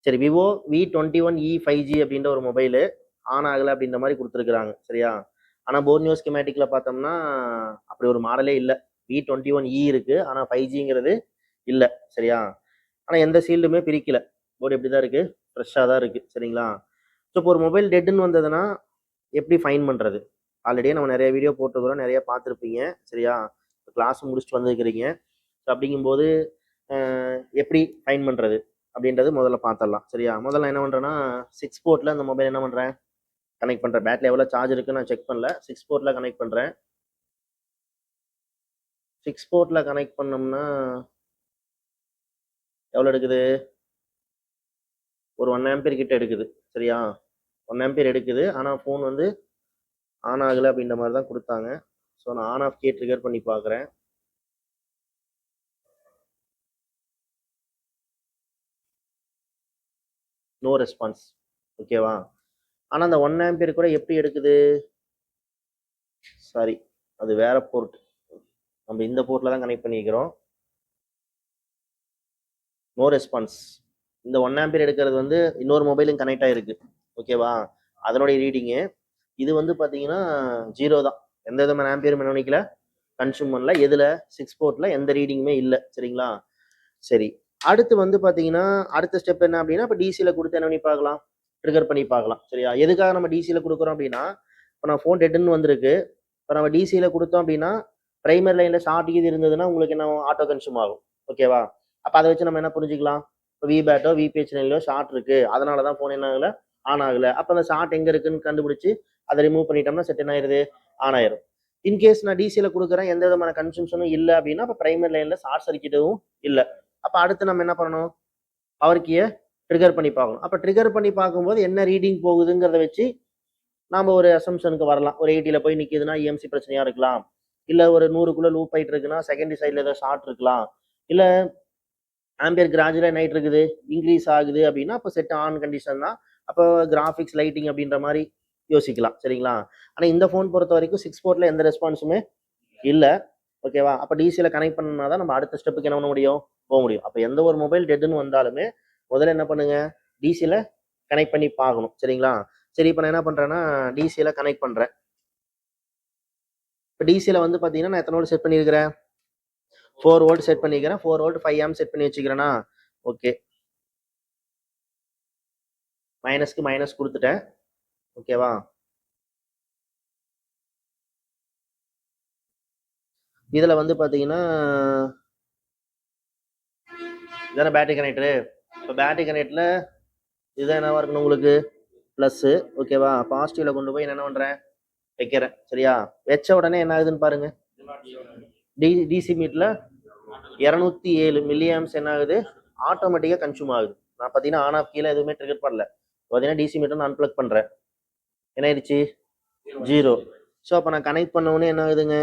சரி, Vivo V21e 5G அப்படின்ற ஒரு மொபைலு ஆன் ஆகலை அப்படின்ற மாதிரி கொடுத்துருக்குறாங்க. சரியா? ஆனால் போர்னியோ ஸ்கீமேட்டிக்ல பார்த்தோம்னா அப்படி ஒரு மாடலே இல்லை. V21e இருக்கு, ஆனால் 5Gங்கிறது இல்லை. சரியா? ஆனால் எந்த சீல்டுமே பிரிக்கல. போர்டு எப்படி தான் இருக்கு, ஃப்ரெஷ்ஷாக தான் இருக்கு. சரிங்களா? ஸோ இப்போ ஒரு மொபைல் டெட்டுன்னு வந்ததுன்னா எப்படி ஃபைன் பண்ணுறது? ஆல்ரெடியே நம்ம நிறைய வீடியோ போட்டுக்கிறோம், நிறைய பார்த்துருப்பீங்க. சரியா? கிளாஸ் முடிச்சுட்டு வந்துருக்கிறீங்க. ஸோ அப்படிங்கும்போது எப்படி ஃபைன் பண்ணுறது அப்படின்றது முதல்ல பார்த்துடலாம். சரியா? முதல்ல என்ன பண்ணுறேன்னா 6 போர்ட்டில் அந்த மொபைல் என்ன பண்ணுறேன், கனெக்ட் பண்ணுறேன். பேட்டரி எவ்வளோ சார்ஜ் இருக்குன்னு நான் செக் பண்ணல. 6 போர்ட்டில் கனெக்ட் பண்ணுறேன். 6 போர்ட்டில் கனெக்ட் பண்ணோம்னா எவ்வளோ எடுக்குது, ஒரு 1 ஆம்பியர் கிட்ட எடுக்குது. சரியா? 1 ஆம்பியர் எடுக்குது. ஆனால் ஃபோன் வந்து ஆன் ஆகலை அப்படின்ற மாதிரி தான் கொடுத்தாங்க. ஸோ நான் ஆன் ஆஃப் கே ட்ரிகர் பண்ணி பார்க்குறேன். No response. ஓகேவா? ஆனால் அந்த 1 ஆம்பியர் கூட எப்படி எடுக்குது, சாரி அது வேற போர்ட், நம்ம இந்த போர்ட்டில் தான் கனெக்ட் பண்ணிக்கிறோம். No response. இந்த 1 ஆம்பியர் எடுக்கிறது வந்து இன்னொரு மொபைலும் கனெக்ட் ஆகிருக்கு. ஓகேவா? அதனுடைய ரீடிங்கு இது வந்து பார்த்தீங்கன்னா 0 தான். எந்த விதமான ஆம்பியர் மெனோனிக்கல கன்சியூம் பண்ணல. எதில் 6 போர்ட்டில் எந்த ரீடிங்குமே இல்லை. சரிங்களா? சரி, அடுத்து வந்து பார்த்தீங்கன்னா அடுத்த ஸ்டெப் என்ன அப்படின்னா, இப்போ டிசியில் கொடுத்து என்ன பண்ணி பார்க்கலாம், ட்ரிகர் பண்ணி பார்க்கலாம். சரியா? எதுக்காக நம்ம டிசியில் கொடுக்குறோம் அப்படின்னா, இப்போ நான் ஃபோன் டெட்டுன்னு வந்திருக்கு. இப்போ நம்ம டிசியில் கொடுத்தோம் அப்படின்னா பிரைமரி லைனில் ஷார்ட் இது இருந்ததுன்னா உங்களுக்கு என்ன ஆட்டோ கன்சியூம் ஆகும். ஓகேவா? அப்போ அதை வச்சு நம்ம என்ன புரிஞ்சுக்கலாம், இப்போ விபேட்டோ விபிஹெச் லைன்லையோ ஷார்ட் இருக்கு, அதனால தான் ஃபோன் என்ன ஆகலை, ஆன் ஆகலை. அப்போ அந்த ஷார்ட் எங்கே இருக்குன்னு கண்டுபிடிச்சி அதை ரிமூவ் பண்ணிட்டோம்னா செட் என்ன ஆயிருது, ஆன் ஆயிரும். இன்கேஸ் நான் டிசியில் கொடுக்குறேன், எந்த விதமான கன்சூம்ஷனும் இல்லை அப்படின்னா அப்போ பிரைமரி லைனில் ஷார்ட் சர்க்கிட்டும் இல்லை. அப்போ அடுத்து நம்ம என்ன பண்ணணும், பவர் கீயை ட்ரிகர் பண்ணி பார்க்கணும். அப்போ ட்ரிகர் பண்ணி பார்க்கும்போது என்ன ரீடிங் போகுதுங்கிறத வச்சு நாம் ஒரு அசம்ஷனுக்கு வரலாம். ஒரு 80 போய் நிற்கிதுன்னா இஎம்சி பிரச்சனையாக இருக்கலாம், இல்லை ஒரு 100க்குள்ளே லூப் ஆகிட்டு இருக்குன்னா செகண்டரி சைடில் ஏதோ ஷார்ட் இருக்கலாம், இல்லை ஆம்பியர் கிராஜுவலாக நைட் இருக்குது இன்க்ரீஸ் ஆகுது அப்படின்னா அப்போ செட் ஆன் கண்டிஷன் தான். அப்போ கிராஃபிக்ஸ் லைட்டிங் அப்படின்ற மாதிரி யோசிக்கலாம். சரிங்களா? ஆனால் இந்த ஃபோன் பொறுத்த வரைக்கும் 6 போர்ட்டில் எந்த ரெஸ்பான்ஸுமே இல்லை. ஓகேவா? அப்போ டிசியில் கனெக்ட் பண்ணா தான் நம்ம அடுத்த ஸ்டெப்புக்கு என்ன பண்ண முடியும், போக முடியும். அப்போ எந்த ஒரு மொபைல் டெட்டுன்னு வந்தாலுமே முதல்ல என்ன பண்ணுங்க, டிசியில் கனெக்ட் பண்ணி பார்க்கணும். சரிங்களா? சரி, இப்போ நான் என்ன பண்ணுறேன்னா டிசியில் கனெக்ட் பண்ணுறேன். இப்போ டிசியில் வந்து பார்த்தீங்கன்னா நான் எத்தனை வோல்ட் செட் பண்ணியிருக்கிறேன், 4 வோல்ட் செட் பண்ணிக்கிறேன். 4 வோல்ட் 5 ஆம்ப் செட் பண்ணி வச்சுக்கிறேன்னா ஓகே. மைனஸ்க்கு மைனஸ் கொடுத்துட்டேன். ஓகேவா? இதில் வந்து பார்த்தீங்கன்னா இதான பேட்டரி கனெக்டரு. இப்போ பேட்டரி கனெக்டில் இதுதான் என்னவா இருக்கணும் உங்களுக்கு, ப்ளஸ்ஸு. ஓகேவா? பாசிட்டிவில் கொண்டு போய் என்ன பண்ணுறேன், வைக்கிறேன். சரியா? வச்ச உடனே என்ன ஆகுதுன்னு பாருங்க, டிசி மீட்டில் 207 மில்லி ஆம்ஸ் என்ன ஆகுது, ஆட்டோமேட்டிக்காக கன்சியூம் ஆகுது. நான் பார்த்தீங்கன்னா ஆன் ஆஃப் கீழே எதுவுமே ட்ரிகர் பண்ணல. பார்த்தீங்கன்னா டிசி மீட்டர் நான் அன்பிளக் பண்ணுறேன், என்ன ஆயிடுச்சு, 0. ஸோ அப்போ நான் கனெக்ட் பண்ண உடனே என்ன ஆகுதுங்க,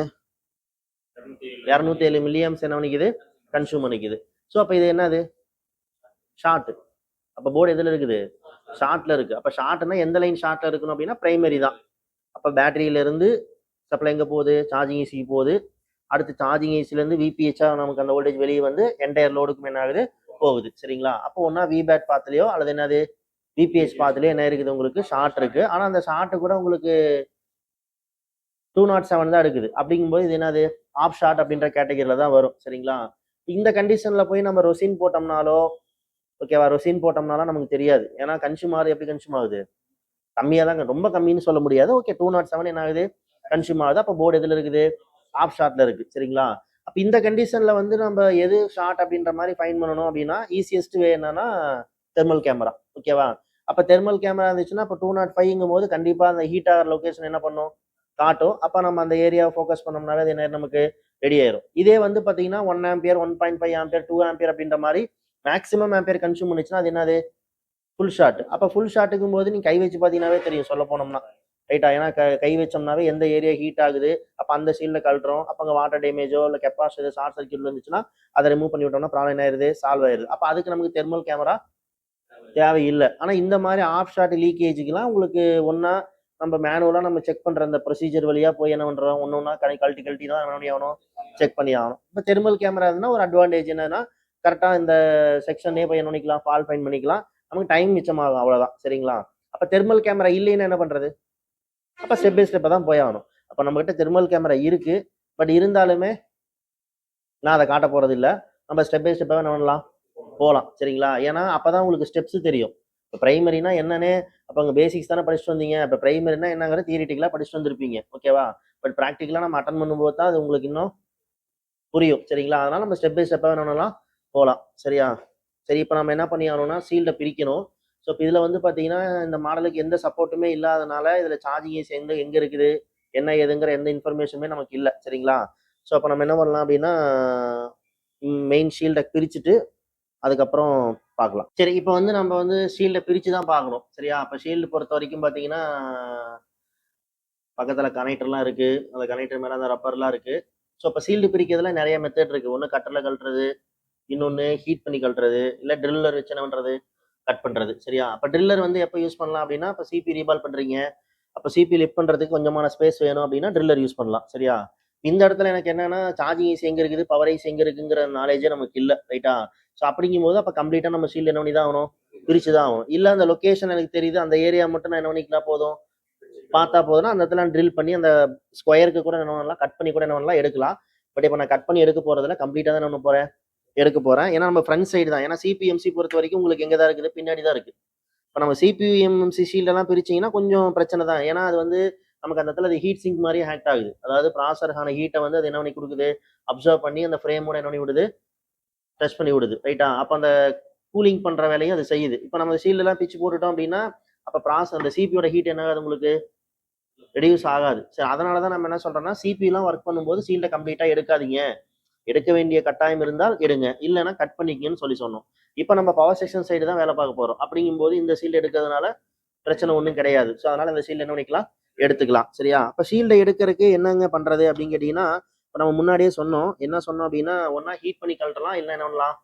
207 மில்லி ஆம்ஸ் என்ன பண்ணிக்குது, கன்சியூம் பண்ணிக்குது. ஸோ அப்போ இது என்னது, ஷார்ட். அப்போ போர்டு எதில் இருக்குது, ஷார்ட்ல இருக்கு. அப்போ ஷார்ட்னா எந்த லைன் ஷார்ட்ல இருக்கணும் அப்படின்னா பிரைமரி தான். அப்போ பேட்டரியிலேருந்து சப்ளை எங்கே போகுது, சார்ஜிங் ஏசிக்கு போகுது. அடுத்து சார்ஜிங் ஏசிலேருந்து விபிஹெச்ஆ நமக்கு அந்த வோல்டேஜ் வெளியே வந்து என்டையர் லோடுக்கும் என்ன ஆகுது, போகுது. சரிங்களா? அப்போ ஒன்றா விபேட் பாத்துலையோ அல்லது என்னது விபிஹெச் பாத்துலையோ என்ன இருக்குது, உங்களுக்கு ஷார்ட் இருக்கு. ஆனால் அந்த ஷார்ட்டு கூட உங்களுக்கு 207 தான் இருக்குது. அப்படிங்கும்போது இது என்னது, ஆஃப் ஷார்ட் அப்படின்ற கேட்டகரியில் தான் வரும். சரிங்களா? இந்த கண்டிஷனில் போய் நம்ம ரொசின் போட்டோம்னாலோ, ஓகேவா, ரொசின் போட்டோம்னாலும் நமக்கு தெரியாது. ஏன்னா கன்சியூம் ஆகுது, எப்படி கன்சியூம் ஆகுது, கம்மியாக தாங்க, ரொம்ப கம்மின்னு சொல்ல முடியாது. ஓகே, 207 என்ன ஆகுது, கன்சியூம் ஆகுது. அப்போ போர்டு எதில் இருக்குது, ஆஃப் ஷார்ட்ல இருக்கு. சரிங்களா? அப்போ இந்த கண்டிஷன்ல வந்து நம்ம எது ஷார்ட் அப்படின்ற மாதிரி ஃபைன் பண்ணணும் அப்படின்னா ஈஸியஸ்ட் வே என்னன்னா தெர்மல் கேமரா. ஓகேவா? அப்போ தெர்மல் கேமரா இருந்துச்சுன்னா இப்போ 205ங்கும் போது கண்டிப்பாக அந்த ஹீட் ஆகிற லொக்கேஷன் என்ன பண்ணும், காட்டும். அப்போ நம்ம அந்த ஏரியாவை ஃபோக்கஸ் பண்ணோம்னாவே அது என்ன நமக்கு ரெடி ஆயிரும். இதே வந்து பார்த்தீங்கன்னா 1 ஆம்பியர் 1.5 ஆம்பியர் 2 ஆம்பியர் அப்படின்ற மாதிரி மேக்ஸிமம் ஆம்பியர் கன்சியூம் பண்ணுச்சுன்னா அது என்னது, ஃபுல் ஷாட். அப்போ ஃபுல் ஷாட்டுக்கும் போது நீ கை வச்சு பார்த்தீங்கன்னாவே தெரியும், சொல்ல போனோம்னா ரைட்டா. ஏன்னா கை வச்சோம்னாவே எந்த ஏரியா ஹீட் ஆகுது, அப்போ அந்த சீல்ல கழட்டுறோம். அப்போ அங்கே வாட்டர் டேமேஜோ இல்லை கெப்பாசிட்டி ஷார்ட் சர்க்யூட் இருந்துச்சுன்னா அதை ரிமூவ் பண்ணி விட்டோம்னா ப்ராப்ளம் என்ன ஆயிருது, சால்வ் ஆயிருது. அப்போ அதுக்கு நமக்கு தெர்மல் கேமரா தேவையில்லை. ஆனால் இந்த மாதிரி ஆஃப் ஷாட் லீக்கேஜுக்கெல்லாம் உங்களுக்கு ஒன்றா நம்ம மேனுவலாக நம்ம செக் பண்ணுற அந்த ப்ரொசீஜர் வழியாக போய் என்ன பண்ணுறோம், ஒன்று ஒன்றா கழட்டி தான் என்ன பண்ணி ஆகணும், செக் பண்ணி ஆகணும். இப்போ தெர்மல் கேமரா இருந்தால் ஒரு அட்வான்டேஜ் என்னன்னா கரெக்டாக இந்த செக்ஷனே போய் என்ன பண்ணிக்கலாம், ஃபால் ஃபைன் பண்ணிக்கலாம். நமக்கு டைம் மிச்சமாகும், அவ்வளவுதான். சரிங்களா? அப்ப தெர்மல் கேமரா இல்லைன்னா என்ன பண்றது? அப்ப ஸ்டெப் பை ஸ்டெப்பா தான் போய் ஆகணும். அப்ப நம்ம கிட்ட தெர்மல் கேமரா இருக்கு, பட் இருந்தாலுமே நான் அதை காட்ட போறது இல்ல. நம்ம ஸ்டெப் பை ஸ்டெப்பா என்ன பண்ணலாம், போலாம். சரிங்களா? ஏன்னா அப்பதான் உங்களுக்கு ஸ்டெப்ஸ் தெரியும். இப்போ பிரைமரினா என்னன்னு, அப்போ அங்கே பேசிக்ஸ் தானே படிச்சுட்டு வந்தீங்க. இப்போ பிரைமரினா என்னங்கிற தியரிட்டிக்கலாக படிச்சுட்டு வந்திருப்பீங்க, ஓகேவா? பட் ப்ராக்டிக்கலாக நம்ம அட்டன் பண்ணும்போது தான் அது உங்களுக்கு இன்னும் புரியும். சரிங்களா? அதனால நம்ம ஸ்டெப் பை ஸ்டெப்பாக என்னலாம் போகலாம். சரியா? சரி, இப்போ நம்ம என்ன பண்ணி ஆகணும்னா சீல்டை பிரிக்கணும். ஸோ இப்போ இதில் வந்து பார்த்தீங்கன்னா இந்த மாடலுக்கு எந்த சப்போர்ட்டுமே இல்லாதனால இதில் சார்ஜிங் ஏசி எங்கே இருக்குது, என்ன ஏதுங்கிற எந்த இன்ஃபர்மேஷனுமே நமக்கு இல்லை. சரிங்களா? ஸோ அப்போ நம்ம என்ன பண்ணலாம் அப்படின்னா மெயின் ஷீல்டை பிரிச்சுட்டு அதுக்கப்புறம் பார்க்கலாம். சரி, இப்போ வந்து நம்ம வந்து ஷீல்டை பிரித்து தான் பார்க்கணும். சரியா? அப்போ ஷீல்டு பொறுத்த வரைக்கும் பார்த்தீங்கன்னா பக்கத்தில் கனெக்டர்லாம் இருக்குது. அந்த கனெக்டர் மேலே அந்த ரப்பர்லாம் இருக்குது. ஸோ இப்போ ஷீல்டு பிரிக்கிறதுல நிறைய மெத்தட் இருக்குது. ஒன்று கட்டரில் கழட்டுறது, இன்னொன்று ஹீட் பண்ணி கழட்டுறது, இல்லை ட்ரில்லர் வச்சு என்ன பண்ணுறது, கட் பண்ணுறது. சரியா? அப்போ ட்ரில்லர் வந்து எப்போ யூஸ் பண்ணலாம் அப்படின்னா, இப்போ சிபி ரீபால் பண்ணுறீங்க, அப்போ சிபி லிஃப்ட் பண்ணுறதுக்கு கொஞ்சமான ஸ்பேஸ் வேணும் அப்படின்னா ட்ரில்லர் யூஸ் பண்ணலாம். சரியா? இந்த இடத்துல எனக்கு என்னன்னா சார்ஜிங் ஐசி எங்கே இருக்குது, பவர் ஐசி எங்கே இருக்குங்கிற நாலேஜே நமக்கு இல்லை. ரைட்டா? ஸோ அப்படிங்கும்போது அப்போ கம்ப்ளீட்டாக நம்ம ஷீல்டு என்ன பண்ணி தான் ஆகணும், பிரித்து தான் ஆகணும். இல்லை அந்த லொக்கேஷன் எனக்கு தெரியுது, அந்த ஏரியா மட்டும் நான் என்ன பண்ணிக்கலாம் போதும், பார்த்தா போதும்னா அந்த இடத்துல ட்ரில் பண்ணி அந்த ஸ்கொயருக்கு கூட என்ன பண்ணலாம், கட் பண்ணி கூட என்ன பண்ணலாம், எடுக்கலாம். பட் இப்போ நான் கட் பண்ணி எடுக்க போகிறதுல கம்ப்ளீட்டாக தான் என்ன பண்ண போகிறேன், எடுக்க போகிறேன். ஏன்னா நம்ம ஃப்ரண்ட் சைடு தான். ஏன்னா சிபிஎம்சி பொறுத்த வரைக்கும் உங்களுக்கு எங்கே தான் இருக்குது, பின்னாடி தான் இருக்குது. இப்போ நம்ம சிபிஎம்சி ஷீல்டெல்லாம் பிரிச்சிங்கன்னா கொஞ்சம் பிரச்சனை தான். ஏன்னா அது வந்து நமக்கு அந்த இடத்துல அது ஹீட் சிங்க் மாதிரி ஹேக்ட் ஆகுது. அதாவது ப்ராசருக்கான ஹீட்டை வந்து அது என்ன பண்ணி கொடுக்குது, அப்சர்வ் பண்ணி அந்த ஃப்ரேமோட என்ன பண்ணி விடுது, டச் பண்ணி விடுது. ரைட்டா? அப்போ அந்த கூலிங் பண்ணுற வேலையும் அது செய்யுது. இப்போ நம்ம ஷீல்டெல்லாம் பிச்சு போட்டுட்டோம் அப்படின்னா அப்போ அந்த சிபியோட ஹீட் என்ன ஆகுது, உங்களுக்கு ரெடியூஸ் ஆகாது. சரி, அதனால தான் நம்ம என்ன சொல்றோம்னா சிபிலாம் ஒர்க் பண்ணும்போது ஷீல்டை கம்ப்ளீட்டாக எடுக்காதீங்க. எடுக்க வேண்டிய கட்டாயம் இருந்தால் எடுங்க, இல்லைன்னா கட் பண்ணிக்கங்கன்னு சொல்லி சொன்னோம். இப்போ நம்ம பவர் செக்ஷன் சைடு தான் வேலை பார்க்க போகிறோம். அப்படிங்கும்போது இந்த ஷீல்டு எடுக்கிறதுனால பிரச்சனை ஒன்றும் கிடையாது. ஸோ அதனால இந்த ஷீல்டு என்ன பண்ணிக்கலாம், எடுத்துக்கலாம். சரியா? அப்போ ஷீல்டை எடுக்கிறதுக்கு என்னங்க பண்ணுறது அப்படின்னு கேட்டிங்கன்னா, இப்போ நம்ம முன்னாடியே சொன்னோம். என்ன சொன்னோம் அப்படின்னா, ஒன்றா ஹீட் பண்ணி கழட்டலாம், இல்லை என்ன பண்ணலாம்,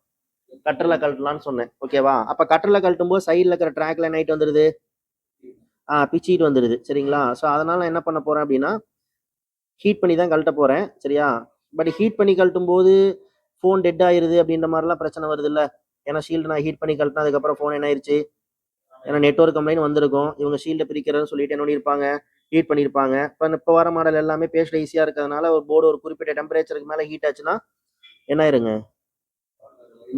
கட்டரில் கழட்டலாம்னு சொன்னேன். ஓகேவா? அப்போ கட்டரில் கழட்டும் போது சைடில் இருக்கிற ட்ராக்ல நைட் வந்துடுது, பிச்சிட்டு வந்துடுது. சரிங்களா? ஸோ அதனால நான் என்ன பண்ண போகிறேன் அப்படின்னா ஹீட் பண்ணி தான் கழட்ட போகிறேன். சரியா? பட் ஹீட் பண்ணி கழட்டும் போது ஃபோன் டெட் ஆயிருது அப்படின்ற மாதிரிலாம் பிரச்சனை வருது இல்லை. ஏன்னா ஷீல்டு நான் ஹீட் பண்ணி கழட்டினா அதுக்கப்புறம் ஃபோன் என்ன ஆயிடுச்சு, ஏன்னா நெட்ஒர்க் கம்ப்ளைண்ட் வந்திருக்கும். இவங்க ஷீல்டை பிரிக்கிறதுன்னு சொல்லிட்டு என்ன பண்ணியிருப்பாங்க, ஹீட் பண்ணியிருப்பாங்க. இப்போ வர மாடல் எல்லாமே பேஸ்ட் ஈஸியாக இருக்கிறதுனால ஒரு போர்டு ஒரு குறிப்பிட்ட டெம்பரேச்சருக்கு மேலே ஹீட் ஆச்சுன்னா என்ன ஆயிருங்க,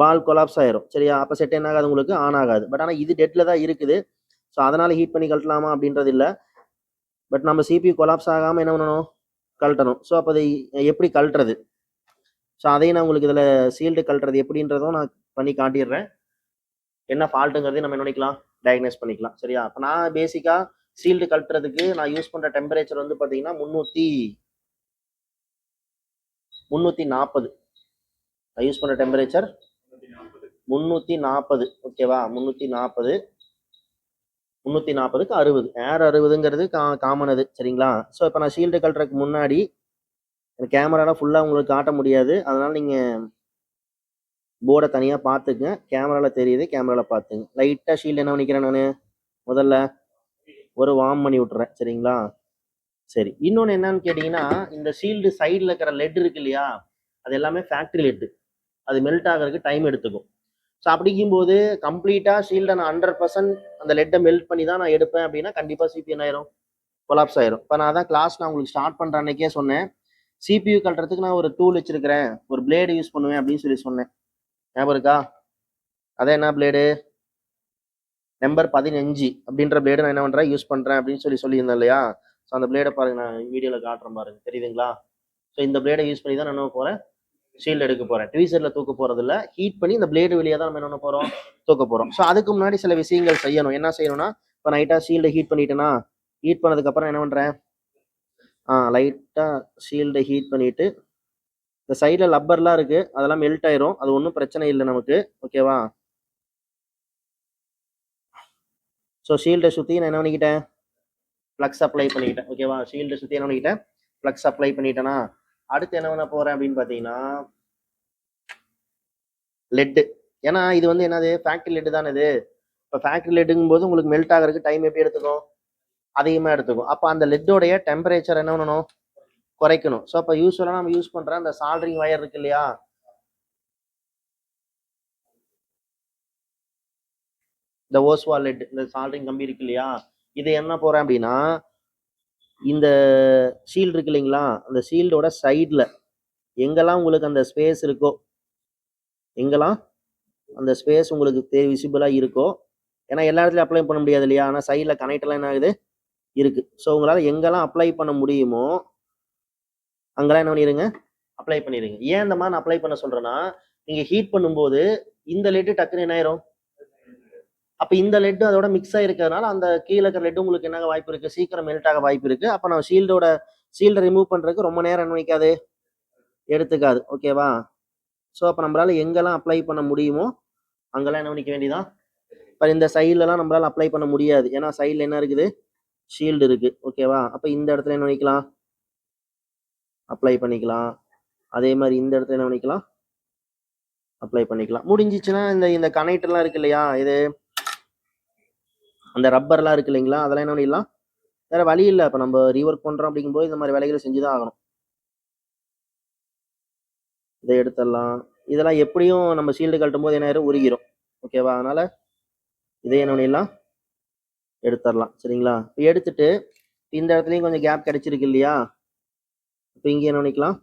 பால் கொலாப்ஸ் ஆயிரும். சரியா? அப்போ செட் என்ன ஆகாது, உங்களுக்கு ஆன் ஆகாது. பட் ஆனால் இது டெட்டில் தான் இருக்குது. ஸோ அதனால ஹீட் பண்ணி கழட்டலாமா அப்படின்றது இல்லை. பட் நம்ம சிபி கொலாப்ஸ் ஆகாமல் என்ன பண்ணணும், கழட்டணும். ஸோ அப்போ அதை எப்படி கழட்டுறது, ஸோ அதையும் நான் உங்களுக்கு இதில் ஷீல்டு கழட்டுறது எப்படின்றதும் நான் பண்ணி காட்டிடுறேன். என்ன ஃபால்ட்டுங்கிறதையும் நம்ம என்ன பண்ணிக்கலாம், டயக்னைஸ் பண்ணிக்கலாம். சரியா? இப்போ நான் பேசிக்காக ஷீல்டு கழட்டுறதுக்கு நான் யூஸ் பண்ணுற டெம்பரேச்சர் வந்து பார்த்தீங்கன்னா 340. நான் யூஸ் பண்ணுற டெம்பரேச்சர் 340. ஓகேவா? 340க்கு 60. ஏர் 60ங்கிறது காமன் அது. சரிங்களா? ஸோ இப்போ நான் ஷீல்டு கழட்டுறதுக்கு முன்னாடி கேமராலாம் ஃபுல்லாக உங்களுக்கு காட்ட முடியாது. அதனால நீங்கள் போர்டை தனியாக பார்த்துக்குங்க. கேமராவில் தெரியுது, கேமராவில் பார்த்துங்க. லைட்டாக ஷீல்டு என்ன பண்ணிக்கிறேன் நான், முதல்ல ஒரு வார்ம் பண்ணி விட்டுறேன். சரிங்களா? சரி, இன்னொன்று என்னன்னு கேட்டிங்கன்னா, இந்த ஷீல்டு சைடில் இருக்கிற லெட் இருக்கு இல்லையா, அது எல்லாமே ஃபேக்ட்ரி லெட்டு. அது மெல்ட் ஆகிறதுக்கு டைம் எடுத்துக்கும். ஸோ அப்படிங்கும்போது கம்ப்ளீட்டாக ஷீல்டை நான் 100% அந்த லெட்டை மெல்ட் பண்ணி தான் நான் எடுப்பேன் அப்படின்னா கண்டிப்பாக சிபி என்ன ஆயிரும், கொலாப்ஸ் ஆயிரும். இப்போ நான் தான் கிளாஸ் நான் உங்களுக்கு ஸ்டார்ட் பண்ணுற அன்னைக்கே சொன்னேன், சிபியூ கழட்டுறதுக்கு நான் ஒரு டூல் வச்சிருக்கிறேன், ஒரு பிளேடு யூஸ் பண்ணுவேன் அப்படின்னு சொல்லி சொன்னேன். ஞாபகம் இருக்கா? அதான் என்ன பிளேடு, நம்பர் 15 அப்படின்ற பிளேடு நான் என்ன பண்ணுறேன், யூஸ் பண்ணுறேன் அப்படின்னு சொல்லியிருந்தேன் இல்லையா? ஸோ அந்த பிளேடை பாருங்க, நான் வீடியோவில் காட்டுறேன் பாருங்க, தெரியுதுங்களா? ஸோ இந்த பிளேடை யூஸ் பண்ணி தான் நான் என்ன போகிறேன், ஷீல்டு எடுக்க போகிறேன். ட்வீசரில் தூக்க போகிறது இல்லை, ஹீட் பண்ணி இந்த பிளேடு வழியாக தான் நம்ம என்ன போகிறோம், தூக்க போகிறோம். ஸோ அதுக்கு முன்னாடி சில விஷயங்கள் செய்யணும். என்ன செய்யணும்னா, இப்போ நைட்டாக ஷீல்டை ஹீட் பண்ணிட்டேன்னா, ஹீட் பண்ணதுக்கப்புறம் என்ன பண்ணுறேன், லைட்டாக ஷீல்டை ஹீட் பண்ணிவிட்டு இந்த சைடில் லப்பர்லாம் இருக்குது, அதெல்லாம் மெல்ட் ஆயிரும். அது ஒன்றும் பிரச்சனை இல்லை நமக்கு. ஓகேவா? ஸோ ஷீல்டை சுற்றி நான் என்ன பண்ணிக்கிட்டேன், ஃப்ளக்ஸ் அப்ளை பண்ணிக்கிட்டேன். ஓகேவா? ஷீல்டை சுற்றி என்ன பண்ணிக்கிட்டேன், ஃப்ளக்ஸ் அப்ளை பண்ணிட்டேன்னா அடுத்து என்ன பண்ண போகிறேன் அப்படின்னு பார்த்தீங்கன்னா லெட்டு. ஏன்னா இது வந்து என்னது, ஃபேக்ட்ரி லெட்டு தானே இது. இப்போ ஃபேக்ட்ரி லெட்டுங்கும் போது உங்களுக்கு மெல்ட் ஆகிறதுக்கு டைம் எப்படி எடுத்துக்கும், அதிகமாக எடுத்துக்கும். அப்போ அந்த லெட்டோடைய டெம்பரேச்சர் என்ன பண்ணணும், குறைக்கணும். ஸோ அப்போ யூஸ்வலாக நம்ம யூஸ் பண்ணுற அந்த சால்ட்ரிங் வயர் இருக்கு இல்லையா, இந்த ஓஸ்வா லெட், இந்த சால்ட்ரிங் கம்பி இருக்கு இல்லையா, இது என்ன போறேன் அப்படின்னா இந்த ஷீல்டு இருக்கு இல்லைங்களா, அந்த ஷீல்டோட சைடில் எங்கெல்லாம் உங்களுக்கு அந்த ஸ்பேஸ் இருக்கோ, எங்கெல்லாம் அந்த ஸ்பேஸ் உங்களுக்கு விசிபிளாக இருக்கோ, ஏன்னா எல்லா இடத்துலையும் அப்ளை பண்ண முடியாது இல்லையா, ஆனால் சைடில் கனெக்டெல்லாம் என்ன ஆகுது இருக்கு. ஸோ உங்களால் எங்கெல்லாம் அப்ளை பண்ண முடியுமோ அங்கெல்லாம் என்ன பண்ணிடுங்க, அப்ளை பண்ணிடுங்க. ஏன் இந்த மாதிரி நான் அப்ளை பண்ண சொல்கிறேன்னா, நீங்கள் ஹீட் பண்ணும்போது இந்த லெட்டு டக்குன்னு என்ன ஆயிரும், அப்போ இந்த லெட்டு அதோட மிக்ஸ் ஆகிருக்கிறதுனால அந்த கீழே இருக்கிற லெட்டு உங்களுக்கு என்ன வாய்ப்பு இருக்குது, சீக்கிரம் மெல்ட் ஆக வாய்ப்பு இருக்குது. அப்போ நம்ம ஷீல்டை ரிமூவ் பண்ணுறதுக்கு ரொம்ப நேரம் என்ன நினைக்காது, எடுத்துக்காது. ஓகேவா? ஸோ அப்போ நம்மளால் எங்கெல்லாம் அப்ளை பண்ண முடியுமோ அங்கெல்லாம் என்ன பண்ணிக்க வேண்டியதான். இப்போ இந்த சைட்லலாம் நம்மளால் அப்ளை பண்ண முடியாது, ஏன்னா சைடில் என்ன இருக்குது, ஷீல்டு இருக்குது. ஓகேவா? அப்போ இந்த இடத்துல என்ன பண்ணிக்கலாம், அப்ளை பண்ணிக்கலாம். அதே மாதிரி இந்த இடத்துல என்ன பண்ணிக்கலாம், அப்ளை பண்ணிக்கலாம். முடிஞ்சிச்சுன்னா இந்த கனெக்டர்லாம் இருக்கு இல்லையா, இது அந்த ரப்பர்லாம் இருக்கு இல்லைங்களா, அதெல்லாம் என்ன பண்ணிடலாம், வேற வழி இல்லை. இப்போ நம்ம ரீஒர்க் பண்ணுறோம் அப்படிங்கும்போது இந்த மாதிரி வேலைகளை செஞ்சு தான் ஆகணும். இதை எடுத்துடலாம். இதெல்லாம் எப்படியும் நம்ம ஷீல்டு கழட்டும் போது என்ன ஆயிரும், உருகிரும். ஓகேவா? அதனால இதை என்ன பண்ணிடலாம், எடுத்துடலாம். சரிங்களா? இப்போ எடுத்துட்டு இந்த இடத்துலையும் கொஞ்சம் கேப் கிடைச்சிருக்கு இல்லையா, இப்போ இங்கே என்ன பண்ணிக்கலாம்,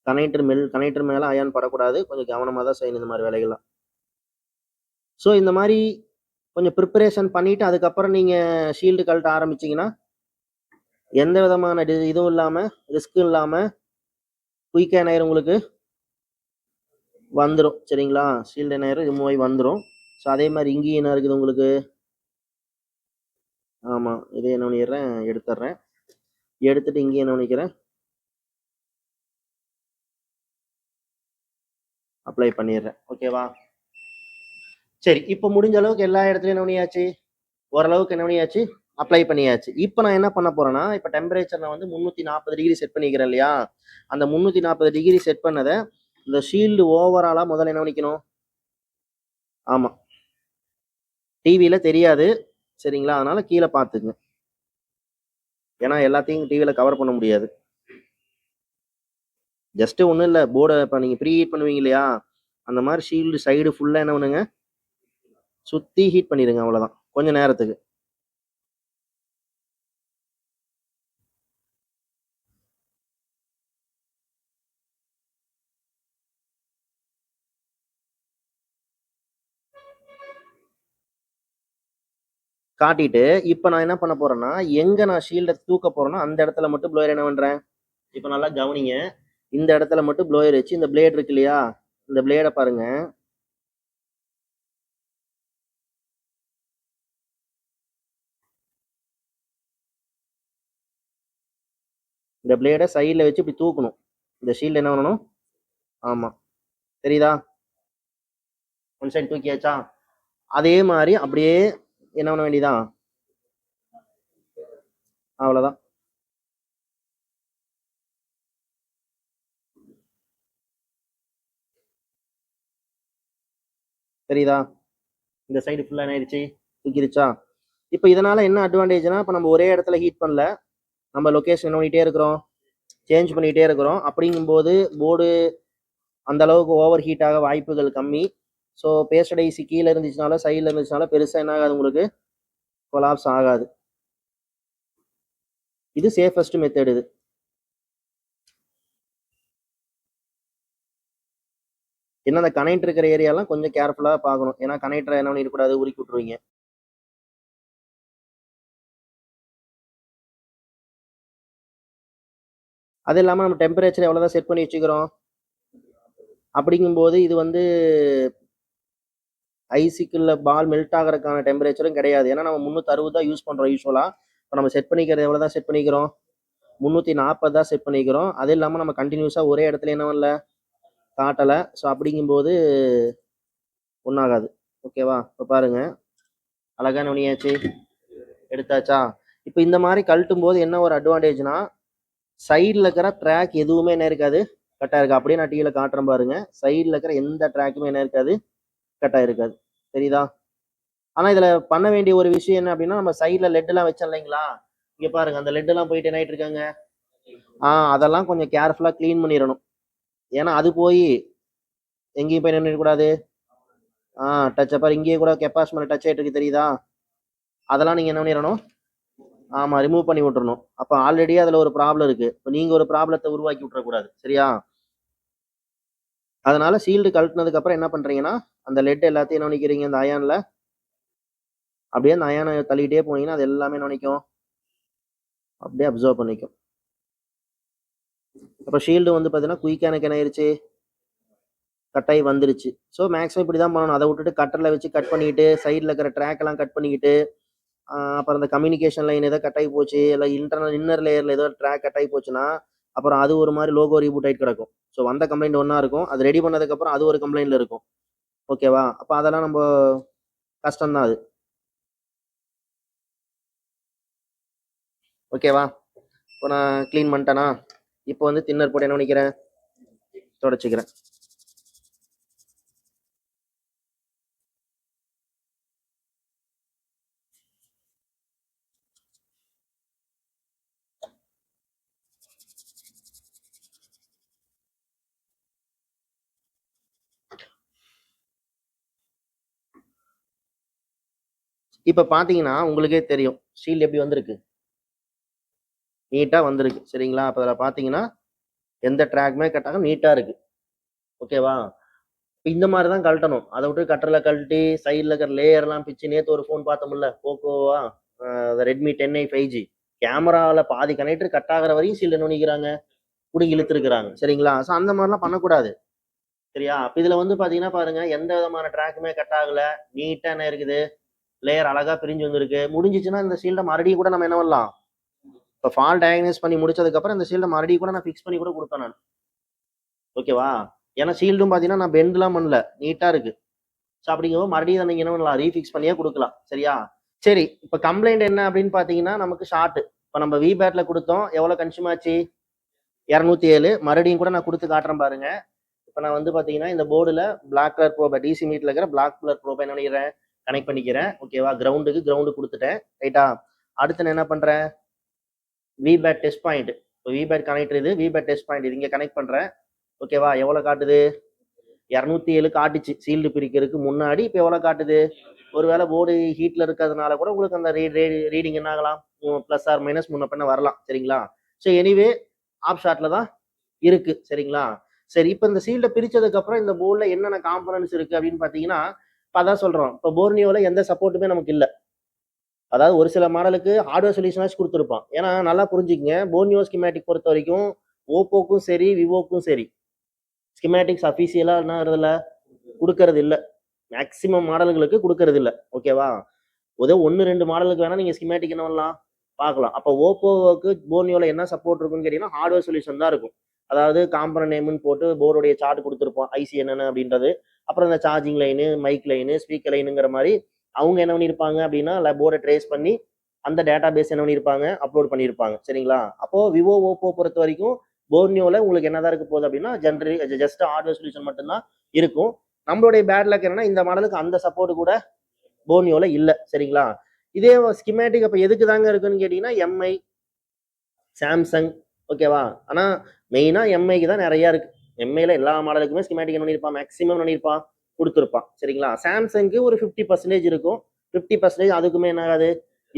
கனெக்டர் மேலே அயான் படக்கூடாது, கொஞ்சம் கவனமாக தான் செய்யணும் இந்த மாதிரி வேலைகள்லாம். ஸோ இந்த மாதிரி கொஞ்சம் ப்ரிப்பரேஷன் பண்ணிவிட்டு அதுக்கப்புறம் நீங்கள் ஷீல்டு கழட்ட ஆரம்பிச்சிங்கன்னா எந்த விதமான இதுவும் இல்லாமல், ரிஸ்க்கும் இல்லாமல் குயிக்காக என்ன ஆயிரும், உங்களுக்கு வந்துடும். சரிங்களா? ஷீல்டு என்ன ஆயிரும், ரிமூவ் ஆகி வந்துடும். ஸோ அதே மாதிரி இங்கேயும் என்ன இருக்குது உங்களுக்கு, ஆமாம், இதே என்ன பண்ணிடுறேன், எடுத்துட்றேன். எடுத்துட்டு இங்கேயும் என்ன பண்ணிக்கிறேன், அப்ளை பண்ணிடுறேன். ஓகேவா? சரி, இப்போ முடிஞ்ச அளவுக்கு எல்லா இடத்துலையும் என்ன பண்ணியாச்சு, ஓரளவுக்கு என்ன பண்ணியாச்சு, அப்ளை பண்ணியாச்சு. இப்போ நான் என்ன பண்ண போறேன்னா, இப்போ டெம்பரேச்சர் நான் வந்து 340 டிகிரி செட் பண்ணிக்கிறேன் இல்லையா, அந்த 340 டிகிரி செட் பண்ணதை இந்த ஷீல்டு ஓவராலாக முதல்ல என்ன பண்ணிக்கணும். ஆமாம், டிவியில் தெரியாது. சரிங்களா? அதனால கீழே பார்த்துக்குங்க, ஏன்னா எல்லாத்தையும் டிவியில் கவர் பண்ண முடியாது. ஜஸ்ட்டு ஒன்றும் இல்லை, போர்டை இப்போ நீங்கள் ப்ரீ ஹீட் பண்ணுவீங்க இல்லையா, அந்த மாதிரி ஷீல்டு சைடு ஃபுல்லாக என்ன பண்ணுங்க, சுற்றி ஹீட் பண்ணிடுங்க. அவ்வளோதான், கொஞ்சம் நேரத்துக்கு. காட்டிட்டு இப்போ நான் என்ன பண்ண போறேன்னா, எங்க நான் ஷீல்டை தூக்க போறேன்னா அந்த இடத்துல மட்டும் ப்ளோயர் என்ன பண்றேன், இப்போ நல்லா கவனிங்க, இந்த இடத்துல மட்டும் ப்ளோயர் வச்சு இந்த பிளேட் இருக்கு இல்லையா, இந்த பிளேடை பாருங்க, இந்த பிளேடை சைடில் வச்சு இப்படி தூக்கணும். இந்த ஷீல்டு என்ன பண்ணணும், ஆமா, தெரியுதா, ஒன் சைடு தூக்கியாச்சா, அதே மாதிரி அப்படியே என்ன பண்ண வேண்டியதான், அவ்வளோதான். தெரியுதா, இந்த சைடு ஃபுல்லாக என்ன ஆயிடுச்சு, தூக்கிருச்சா. இப்போ இதனால என்ன அட்வான்டேஜ்னா, இப்போ நம்ம ஒரே இடத்துல ஹீட் பண்ணல, நம்ம லொக்கேஷன் என்ன பண்ணிகிட்டே இருக்கிறோம், சேஞ்ச் பண்ணிகிட்டே இருக்கிறோம். அப்படிங்கும்போது போர்டு அந்த அளவுக்கு ஓவர் ஹீட் ஆக வாய்ப்புகள் கம்மி. ஸோ பேஸ்டட் ஐசி கீழே இருந்துச்சுனால சைடில் இருந்துச்சுனால பெருசாக என்ன ஆகாது, உங்களுக்கு கொலாப்ஸ் ஆகாது. இது சேஃபஸ்ட் மெத்தட். இது என்ன, அந்த கனெக்ட் இருக்கிற ஏரியாலாம் கொஞ்சம் கேர்ஃபுல்லாக பார்க்கணும், ஏன்னா கனெக்டரை என்ன பண்ணிடக்கூடாது, உருக்கி விட்ருவீங்க. அது இல்லாமல் நம்ம டெம்பரேச்சர் எவ்வளோதான் செட் பண்ணி வச்சுக்கிறோம். அப்படிங்கும்போது இது வந்து ஐசிக்குள்ள பால் மெல்ட் ஆகிறதுக்கான டெம்பரேச்சரும் கிடையாது, ஏன்னா நம்ம 360 தான் யூஸ் பண்ணுறோம் யூஸ்வலாக. இப்போ நம்ம செட் பண்ணிக்கிறது எவ்வளோ தான் செட் பண்ணிக்கிறோம், 340 தான் செட் பண்ணிக்கிறோம். அது இல்லாமல் நம்ம கண்டினியூஸாக ஒரே இடத்துல என்ன பண்ணல, காட்டலை. ஸோ அப்படிங்கும்போது ஒன்றாகாது. ஓகேவா? இப்போ பாருங்க, அழகா நுனியாச்சு, எடுத்தாச்சா. இப்போ இந்த மாதிரி கழட்டும் போது என்ன ஒரு அட்வான்டேஜ்னா, சைடில் இருக்கிற ட்ராக் எதுவுமே என்ன இருக்காது, கட்டாக இருக்கு. அப்படியே நான் டிவியில் காட்டுறேன் பாருங்க, சைடில் இருக்கிற எந்த ட்ராக்குமே என்ன இருக்காது, கட்டாக இருக்காது. தெரியுதா? ஆனால் இதில் பண்ண வேண்டிய ஒரு விஷயம் என்ன அப்படின்னா, நம்ம சைடில் லெட்டெல்லாம் வச்சோம் இல்லைங்களா, இங்கே பாருங்க, அந்த லெட்டெல்லாம் போயிட்டு என்ன ஆகிட்டு இருக்காங்க, அதெல்லாம் கொஞ்சம் கேர்ஃபுல்லாக க்ளீன் பண்ணிடணும். ஏன்னா அது போய் எங்கேயும் போய் நின்றுக்கூடாது, டச் அப்போ இங்கேயே கூட கெப்பாஸ் மேலே டச் ஆகிட்டு இருக்கு தெரியுதா? அதெல்லாம் நீங்கள் என்ன பண்ணிடணும்? ஆமாம், ரிமூவ் பண்ணி விட்டுறணும். அப்போ ஆல்ரெடி அதில் ஒரு ப்ராப்ளம் இருக்குது. இப்போ நீங்கள் ஒரு ப்ராப்ளத்தை உருவாக்கி விட்டுறக்கூடாது, சரியா? அதனால சீல்டு கழட்டினதுக்கப்புறம் என்ன பண்ணுறீங்கன்னா, அந்த லெட் எல்லாத்தையும் என்ன பண்ணிக்கிறீங்க, இந்த அயானில் அப்படியே அந்த அயானை தள்ளிகிட்டே போனீங்கன்னா அது எல்லாமே என்ன பண்ணிக்கும், அப்படியே அப்சர்வ் பண்ணிக்கும். அப்போ ஷீல்டு வந்து பார்த்தீங்கன்னா குயிக்காக எனக்கு என்ன ஆயிடுச்சு, கட்டாயி வந்துருச்சு. ஸோ மேக்ஸிமம் இப்படி தான் பண்ணணும். அதை விட்டுட்டு கட்டரில் வச்சு கட் பண்ணிக்கிட்டு சைடில் இருக்கிற ட்ராக் எல்லாம் கட் பண்ணிக்கிட்டு அப்புறம் இந்த கம்யூனிகேஷன் லைன் ஏதோ கட்டாயி போச்சு, இல்லை இன்னர் லேயரில் ஏதோ ட்ராக் கட்டாயி போச்சுன்னா அப்புறம் அது ஒரு மாதிரி லோகோ ரீபூட் ஆகிட்டு கிடக்கும். ஸோ வந்த கம்ப்ளைண்ட் ஒன்றா இருக்கும், அது ரெடி பண்ணதுக்கப்புறம் அது ஒரு கம்ப்ளைண்ட்டில் இருக்கும். ஓகேவா? அப்போ அதெல்லாம் நம்ம கஷ்டம்தான் அது. ஓகேவா? இப்போ நான் க்ளீன் பண்ணிட்டேனா? இப்போ வந்து தின்னர் போட்டு என்ன பண்ணிக்கிறேன், தொடச்சிக்கிறேன். இப்போ பார்த்தீங்கன்னா உங்களுக்கே தெரியும் ஷீல்டு எப்படி வந்திருக்கு, நீட்டாக வந்திருக்கு, சரிங்களா? அப்போ அதில் பார்த்தீங்கன்னா எந்த ட்ராக்குமே கட்டாக நீட்டாக இருக்குது. ஓகேவா? இந்த மாதிரி தான் கழட்டணும். அதை விட்டு கட்டரில் கழட்டி சைடில் இருக்கிற லேயர்லாம் பிச்சு. நேற்று ஒரு ஃபோன் பார்த்தோம்ல, போக்கோவா, ரெட்மி 10i 5G, கேமராவில் பாதி கனெக்டர் கட் ஆகிற வரையும் சீல்டு நுணிக்கிறாங்க, பிடிங்கி இழுத்துருக்குறாங்க, சரிங்களா? ஸோ அந்த மாதிரிலாம் பண்ணக்கூடாது, சரியா? அப்போ இதில் வந்து பார்த்தீங்கன்னா பாருங்க, எந்த விதமான ட்ராக்குமே கட் ஆகலை, நீட்டாக என்ன இருக்குது, லேயர் அழகாக பிரிஞ்சு வந்துருக்கு. முடிஞ்சிச்சுன்னா இந்த ஷீல்டை மறுபடியும் கூட நம்ம என்ன பண்ணலாம், இப்போ ஃபால் டயக்னைஸ் பண்ணி முடிச்சதுக்கப்புறம் இந்த ஷீல்டை மறுபடியும் கூட நான் ஃபிக்ஸ் பண்ணி கூட கொடுப்பேன் நான். ஓகேவா? ஏன்னா ஷீல்டும் பார்த்தீங்கன்னா நான் பெண்ட்லாம் பண்ணல, நீட்டாக இருக்கு. ஸோ அப்படிங்கும்போது மறுபடியும் நீங்கள் என்ன பண்ணலாம், ரீஃபிக்ஸ் பண்ணியே கொடுக்கலாம், சரியா? சரி, இப்போ கம்ப்ளைண்ட் என்ன அப்படின்னு பார்த்தீங்கன்னா நமக்கு ஷார்ட். இப்போ நம்ம விபேட்ல கொடுத்தோம், எவ்வளோ கன்சியூம் ஆச்சு, 207. மறுபடியும் கூட நான் கொடுத்து காட்டுறேன் பாருங்க. இப்போ நான் வந்து பார்த்தீங்கன்னா இந்த போர்டில் பிளாக் கலர் ப்ரோபை, டிசி மீட்டில் இருக்கிற பிளாக் கலர் ப்ரோபை என்ன பண்ணிடுறேன், கனெக்ட் பண்ணிக்கிறேன். ஓகேவா? கிரவுண்டு கொடுத்துட்டேன், ரைட்டா? அடுத்து நான் என்ன பண்ணுறேன், விபேட் டெஸ்ட் பாயிண்ட். இப்போ விபேட் கனெக்டர் இது, விபேட் டெஸ்ட் பாயிண்ட் இது இங்கே கனெக்ட் பண்ணுறேன். ஓகேவா? எவ்வளோ காட்டுது, 207 காட்டுச்சு சீல்டு பிரிக்கிறதுக்கு முன்னாடி. இப்போ எவ்வளோ காட்டுது, ஒருவேளை போர்டு ஹீட்டில் இருக்கிறதுனால கூட உங்களுக்கு அந்த ரீடிங் என்ன ஆகலாம், ப்ளஸ் ஆர் மைனஸ் முன்ன பின்ன வரலாம், சரிங்களா? ஸோ எனிவே ஆப் ஷாட்டில் தான் இருக்கு, சரிங்களா? சரி, இப்போ இந்த சீல்டை பிரிச்சதுக்கப்புறம் இந்த போர்டில் என்னென்ன காம்பனன்ட்ஸ் இருக்குது அப்படின்னு பார்த்தீங்கன்னா, இப்போ அதான் சொல்கிறோம், இப்போ போர்னியோவில் எந்த சப்போர்ட்டுமே நமக்கு இல்லை. அதாவது ஒரு சில மாடலுக்கு ஹார்ட்வேர் சொல்யூஷனாச்சும் கொடுத்துருப்பான். ஏன்னா நல்லா புரிஞ்சுக்கங்க, போர்னியோ ஸ்கிமேட்டிக் பொறுத்த வரைக்கும் ஓப்போக்கும் சரி விவோக்கும் சரி ஸ்கிமேட்டிக்ஸ் அஃபீஷியலாக என்ன ஆகுறதில்ல, கொடுக்கறது இல்லை. மேக்ஸிமம் மாடல்களுக்கு கொடுக்கறது இல்லை. ஓகேவா? ஏதோ 1-2 மாடலுக்கு வேணால் நீங்கள் ஸ்கிமேட்டிக் என்ன பண்ணலாம், பார்க்கலாம். அப்போ ஓப்போவுக்கு போர்னியோவில் என்ன சப்போர்ட் இருக்குன்னு கேட்டிங்கன்னா ஹார்ட்வேர் சொல்யூஷன் தான் இருக்கும். அதாவது காம்பனன்ட் நேம்னு போட்டு போர்டுடைய சார்ட் கொடுத்துருப்போம், ஐசி என்னென்ன அப்படின்றது. அப்புறம் இந்த charging line, mic line, speaker லைனுங்கிற மாதிரி அவங்க என்ன பண்ணியிருப்பாங்க அப்படின்னா போர்டை ட்ரேஸ் பண்ணி அந்த டேட்டா பேஸ் என்ன பண்ணியிருப்பாங்க, அப்லோட் பண்ணியிருப்பாங்க, சரிங்களா? அப்போது விவோ ஓப்போ பொறுத்த வரைக்கும் போர்னியோவில் உங்களுக்கு என்னதான் இருக்க போகுது அப்படின்னா ஜஸ்ட் ஹார்ட்வேர் சொல்யூஷன் மட்டும்தான் இருக்கும். நம்மளுடைய பேட் லக் என்னன்னா இந்த மாடலுக்கு அந்த சப்போர்ட் கூட போர்னியோவில் இல்லை, சரிங்களா? இதே ஸ்கிமேட்டிக் அப்போ எதுக்கு தாங்க இருக்குன்னு கேட்டிங்கன்னா எம்ஐ, சாம்சங், ஓகேவா? ஆனால் மெயினாக எம்ஐக்கு தான் நிறையா இருக்குது. எம்ஐயில் எல்லா மாடலுக்குமே ஸ்கிமேட்டிக் என்ன பண்ணியிருப்பான், மேக்ஸிமம் பண்ணியிருப்பான், கொடுத்துருப்பான், சரிங்களா? சாம்சங்க்கு ஒரு 50% இருக்கும், 50% அதுக்குமே என்ன ஆகாது,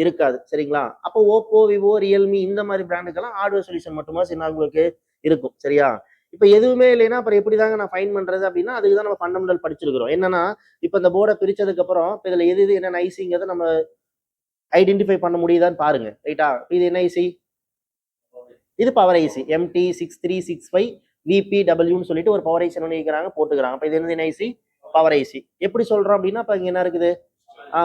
இருக்காது, சரிங்களா? அப்போ ஓப்போ, விவோ, ரியல்மி இந்த மாதிரி பிராண்டுக்கெல்லாம் ஹார்ட்வேர் சொல்யூஷன் மட்டுமா சின்ன உங்களுக்கு இருக்கும், சரியா? இப்போ எதுவுமே இல்லைன்னா அப்புறம் எப்படி தாங்க நான் ஃபைன் பண்ணுறது அப்படின்னா அதுக்கு தான் நம்ம ஃபண்டமெண்டல் படிச்சிருக்கிறோம். என்னன்னா இப்போ இந்த போர்டை பிரிச்சதுக்கப்புறம் இப்போ இதில் எது என்னென்ன ஐசிங்கிறத நம்ம ஐடென்டிஃபை பண்ண முடியுதான்னு பாருங்க, ரைட்டா? இது என்ன ஐசி, இது பவர் ஐசி MT6365 VPWன்னு சொல்லிட்டு ஒரு பவர் ஐசி நினைக்கிறாங்க போட்டுக்கிறாங்க. அப்போ இது என்ன ஐசி, பவர் ஐசி. எப்படி சொல்றோம் அப்படின்னா இப்போ இங்க என்ன இருக்குது,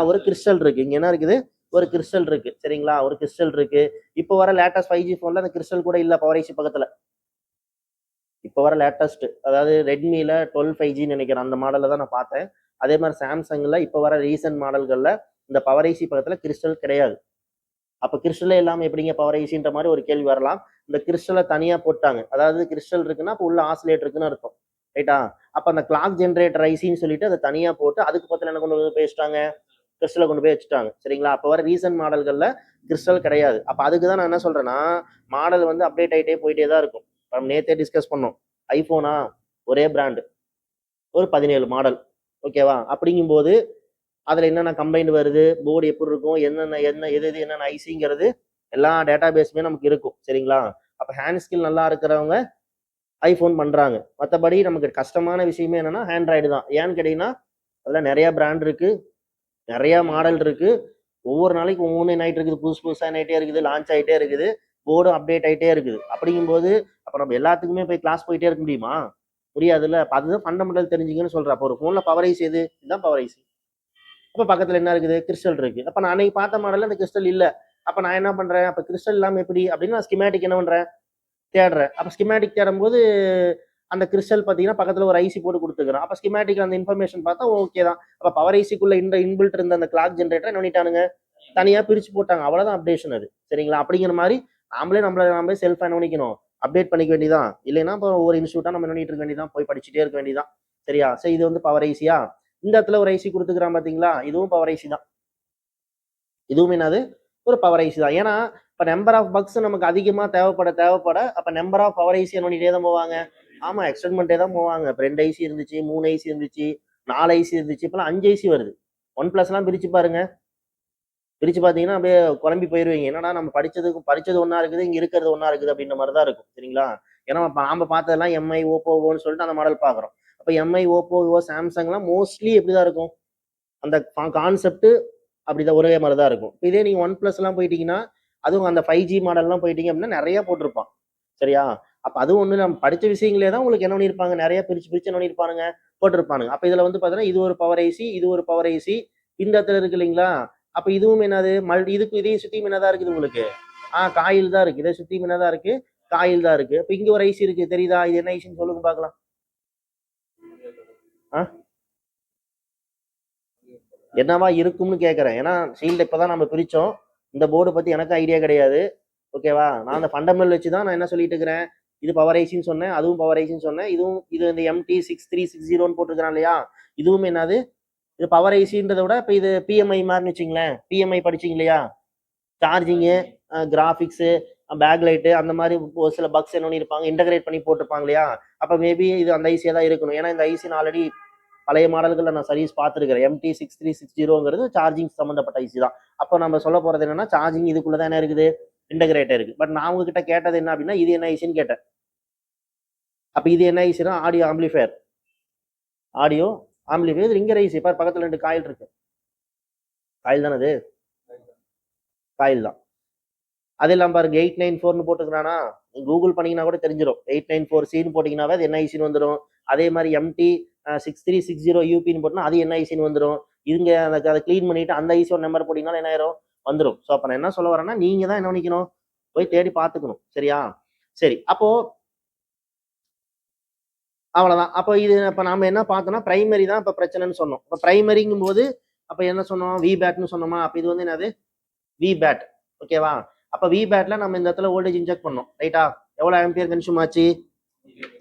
ஒரு கிறிஸ்டல் இருக்கு, இங்க என்ன இருக்குது, ஒரு கிறிஸ்டல் இருக்கு, சரிங்களா? ஒரு கிறிஸ்டல் இருக்கு. இப்போ வர லேட்டஸ்ட் 5G ஃபோன்ல அந்த கிறிஸ்டல் கூட இல்ல பவர் ஐசி பக்கத்துல. இப்போ வர லேட்டஸ்ட் அதாவது ரெட்மியில் 12 5Gன்னு நினைக்கிறேன், அந்த மாடலில் தான் நான் பார்த்தேன். அதே மாதிரி சாம்சங்கில் இப்போ வர ரீசன்ட் மாடல்களில் இந்த பவர் ஐசி பக்கத்தில் கிறிஸ்டல் கிடையாது. அப்போ கிறிஸ்டலே இல்லாமல் எப்படிங்க பவர் ஐசின்ற மாதிரி ஒரு கேள்வி வரலாம். இந்த கிறிஸ்டலை தனியாக போட்டாங்க, அதாவது கிறிஸ்டல் இருக்குன்னா இப்போ உள்ள ஆசிலேட் இருக்குன்னு அர்த்தம், ரைட்டா? அப்போ அந்த கிளாக் ஜென்ரேட்டர் ஐசின்னு சொல்லிட்டு அதை தனியாக போட்டு அதுக்கு பக்கத்தில் என்ன கொண்டு போய் பேசிட்டாங்க, கிறிஸ்டலை கொண்டு போய் வச்சுட்டாங்க, சரிங்களா? அப்போ வர ரீசன்ட் மாடல்களில் கிறிஸ்டல் கிடையாது. அப்போ அதுக்கு தான் நான் என்ன சொல்கிறேன்னா மாடல் வந்து அப்டேட் ஆகிட்டே போயிட்டே தான் இருக்கும். நம்ம நேற்றே டிஸ்கஸ் பண்ணோம், ஐஃபோனா ஒரே பிராண்டு, ஒரு 17 மாடல், ஓகேவா? அப்படிங்கும்போது அதில் என்னென்ன கம்பைண்ட் வருது, போர்டு எப்படி இருக்கும், என்னென்ன ஐசிங்கிறது எல்லா டேட்டா பேஸுமே நமக்கு இருக்கும். சரிங்களா? அப்போ ஹேண்ட் ஸ்கில் நல்லா இருக்கிறவங்க ஐஃபோன் பண்ணுறாங்க. மற்றபடி நமக்கு கஷ்டமான விஷயமே என்னன்னா ஆண்ட்ராய்டு தான். ஏன்னு கேட்டிங்கன்னா அதில் நிறையா பிராண்ட் இருக்குது, நிறையா மாடல் இருக்குது. ஒவ்வொரு நாளைக்கு ஒவ்வொன்று ஆகிட்டு இருக்குது, புதுசு புதுசாக ஆகிட்டே இருக்குது, லான்ச் ஆகிட்டே இருக்குது, போர்டும் அப்டேட் ஆகிட்டே இருக்குது. அப்படிங்கும்போது அப்போ நம்ம எல்லாத்துக்குமே போய் கிளாஸ் போயிட்டே இருக்க முடியுமா? முடியாதுல்ல. அப்போ அதுதான் ஃபண்டமெண்டல் தெரிஞ்சுங்கன்னு சொல்கிறேன். அப்போ ஒரு ஃபோனில் பவர் ஐசி எது? இதுதான் பவர் ஐசி. அப்போ பக்கத்தில் என்ன இருக்குது? கிறிஸ்டல் இருக்குது. அப்போ நான் அன்னைக்கு பார்த்த மாடலில் அந்த கிறிஸ்டல் இல்லை. அப்போ நான் என்ன பண்ணுறேன்? அப்போ கிறிஸ்டல் இல்லாமல் எப்படி அப்படின்னு நான் ஸ்கிமேட்டிக் என்ன பண்ணுறேன்? தேடுறேன். அப்போ ஸ்கிமேட்டிக் தேடும்போது அந்த கிறிஸ்டல் பார்த்தீங்கன்னா பக்கத்தில் ஒரு ஐசி போட்டு கொடுத்துக்கிறேன். அப்போ ஸ்கிமேட்டிக் அந்த இன்ஃபர்மேஷன் பார்த்தா ஓகே தான். அப்போ பவர் ஐசிக்குள்ள இன்பில்ட் இருந்த அந்த கிளாக் ஜென்ரேட்டர் என்ன பண்ணிட்டானுங்க? தனியாக பிரித்து போட்டாங்க. அவ்வளோதான் அப்டேஷன் அது. சரிங்களா? அப்படிங்கிற மாதிரி நம்மளே செல்ஃபாக என்ன பண்ணிக்கணும்? அப்டேட் பண்ணிக்க வேண்டியதான். இல்லைன்னா இப்போ ஒவ்வொரு இன்ஸ்டியூட்டாக நம்ம என்ன பண்ணிட்டு இருக்க வேண்டியதான், போய் படிச்சுட்டே இருக்க வேண்டியதான். சரியா? சரி, இது வந்து பவர் ஐசியா? இந்த இடத்துல ஒரு ஐசி கொடுத்துக்கிறான் பார்த்தீங்களா? இதுவும் பவர் ஐசி தான். இதுவும் என்னது? ஒரு பவர் ஐசி தான். ஏன்னா இப்போ நம்பர் ஆஃப் பக்ஸ் நமக்கு அதிகமாக தேவைப்பட அப்போ நம்பர் ஆஃப் பவர் ஐசி என்ன பண்ணிட்டே தான் போவாங்க. ஆமாம், எக்ஸ்டெண்ட் பண்ணிட்டே தான் போவாங்க. இப்போ 2 ஐசி இருந்துச்சு, 3 ஐசி இருந்துச்சு, 4 ஐசி இருந்துச்சு, இப்போலாம் 5 ஐசி வருது. ஒன் ப்ளஸ்லாம் பிரித்து பாருங்க. பிரித்து பார்த்தீங்கன்னா அப்படியே குழம்பி போயிடுவீங்க. என்னடா நம்ம படித்தது ஒன்றா இருக்குது, இங்கே இருக்கிறது ஒன்றா இருக்குது அப்படின்ற மாதிரி தான் இருக்கும். சரிங்களா? ஏன்னா நாம் பார்த்ததெல்லாம் எம்ஐ, ஓப்போவோன்னு சொல்லிட்டு அந்த மாடல் பார்க்குறோம். அப்போ எம்ஐ, ஓப்போ, விவோ, சாம்சங்லாம் மோஸ்ட்லி எப்படி தான் இருக்கும்? அந்த கான்செப்ட் அப்படிதான் ஒரே மாதிரி தான் இருக்கும். இதே நீங்கள் ஒன் ப்ளஸ்லாம் போயிட்டீங்கன்னா, அதுவும் அந்த 5G மாடல்லாம் போயிட்டீங்க அப்படின்னா நிறைய போட்டிருப்பான். சரியா? அப்போ அதுவும் ஒன்று நம்ம படித்த விஷயங்களே தான் உங்களுக்கு என்ன பண்ணியிருப்பாங்க, நிறைய பிரித்து என்ன பண்ணியிருப்பானுங்க, போட்டிருப்பானுங்க. அப்போ இதில் வந்து பார்த்தீங்கன்னா இது ஒரு பவர் ஐசி, இது ஒரு பவர் ஐசி, இந்த இடத்துல இருக்கு இல்லைங்களா? அப்போ இதுவும் என்னது? இதையும் சுற்றியும் என்னதான் இருக்குது உங்களுக்கு? காயில் தான் இருக்குது. இதை சுற்றியும் என்னதான் இருக்குது? காயில் தான் இருக்குது. இப்போ இங்கே ஒரு ஐசி இருக்குது, தெரியுதா? இது என்ன ஐசின்னு சொல்லுங்க பார்க்கலாம். என்னவா இருக்கும்னு கேட்குறேன். ஏன்னா ஷீல்டு இப்போ தான் நம்ம பிரித்தோம். இந்த போர்டு பற்றி எனக்கு ஐடியா கிடையாது. ஓகேவா? நான் அந்த ஃபண்டமெண்டல் வச்சு தான் நான் என்ன சொல்லிட்டு இருக்கிறேன். இது பவர் ஐசின்னு சொன்னேன், அதுவும் பவர் ஐசின்னு சொன்னேன். இது இந்த MT6360 போட்டிருக்கிறான் இல்லையா? இதுவும் என்னது? இது பவர் ஐசின்றதை விட இப்போ இது பிஎம்ஐ மாதிரின்னு வச்சுங்களேன். பிஎம்ஐ படிச்சிங்க இல்லையா? சார்ஜிங்கு, கிராஃபிக்ஸு, பேக்லைட்டு அந்த மாதிரி ஒரு சில பக்ஸ் என்ன பண்ணியிருப்பாங்க, இன்டகிரேட் பண்ணி போட்டிருப்பாங்க இல்லையா? அப்போ மேபி இது அந்த ஐசியாக தான் இருக்கணும். ஏன்னா இந்த ஐசி நான் ஆல்ரெடி பழைய மாடல்களில் நான் சர்வீஸ் பார்த்துருக்கிறேன். MT6360ங்கிறது சார்ஜிங் சம்மந்தப்பட்ட ஐசி தான். அப்போ நம்ம சொல்ல போகிறது என்னன்னா, சார்ஜிங் இதுக்குள்ளே தான் என்ன இருக்குது? இன்டகிரேட்டர் இருக்குது. பட் நான் உங்ககிட்ட கேட்டது என்ன அப்படின்னா, இது என்ன ஐசின்னு கேட்டேன். அப்போ இது என்ன ஐசினா ஆடியோ ஆம்பிளிஃபயர். இது ரிங்கர் ஐசி. பார் பக்கத்தில் 2 காயில் இருக்கு. காயில் தானே அது? காயில் தான். அது இல்லாமல் பாருங்க 894ன்னு போட்டுக்கிறானா, கூகுள் பண்ணிங்கன்னா கூட தெரிஞ்சிடும். 894Cன்னு போட்டிங்கன்னாவே அது என்ன ஐசின்னு வந்துடும். அதே மாதிரி MT6360 UPன்னு போட்டினா அது என்ன ஐசின்னு வந்துடும். இவங்க அதை க்ளீன் பண்ணிட்டு அந்த ஐசியோட நம்பர் போட்டிங்கன்னா என்ன ஆயிரும்? வந்துடும். ஸோ அப்போ நான் என்ன சொல்ல வரேன்னா, நீங்கள் தான் என்ன பண்ணிக்கணும், போய் தேடி பார்த்துக்கணும். சரியா? சரி, அப்போ அவ்வளோதான். அப்போ இது இப்போ நம்ம என்ன பார்த்தோம்னா பிரைமரி தான் இப்போ பிரச்சனைன்னு சொன்னோம். இப்போ பிரைமரிங்கும் போது அப்போ என்ன சொன்னோம்? விபேட்னு சொன்னோமா? அப்போ இது வந்து என்னது? விபேட். ஓகேவா? அப்போ விபேட்ல நம்ம இந்த இடத்துல வோல்டேஜ் இன்ஜெக்ட் பண்ணோம். ரைட்டா? எவ்வளோ ஆம்பியர் கன்சியூம் ஆச்சு?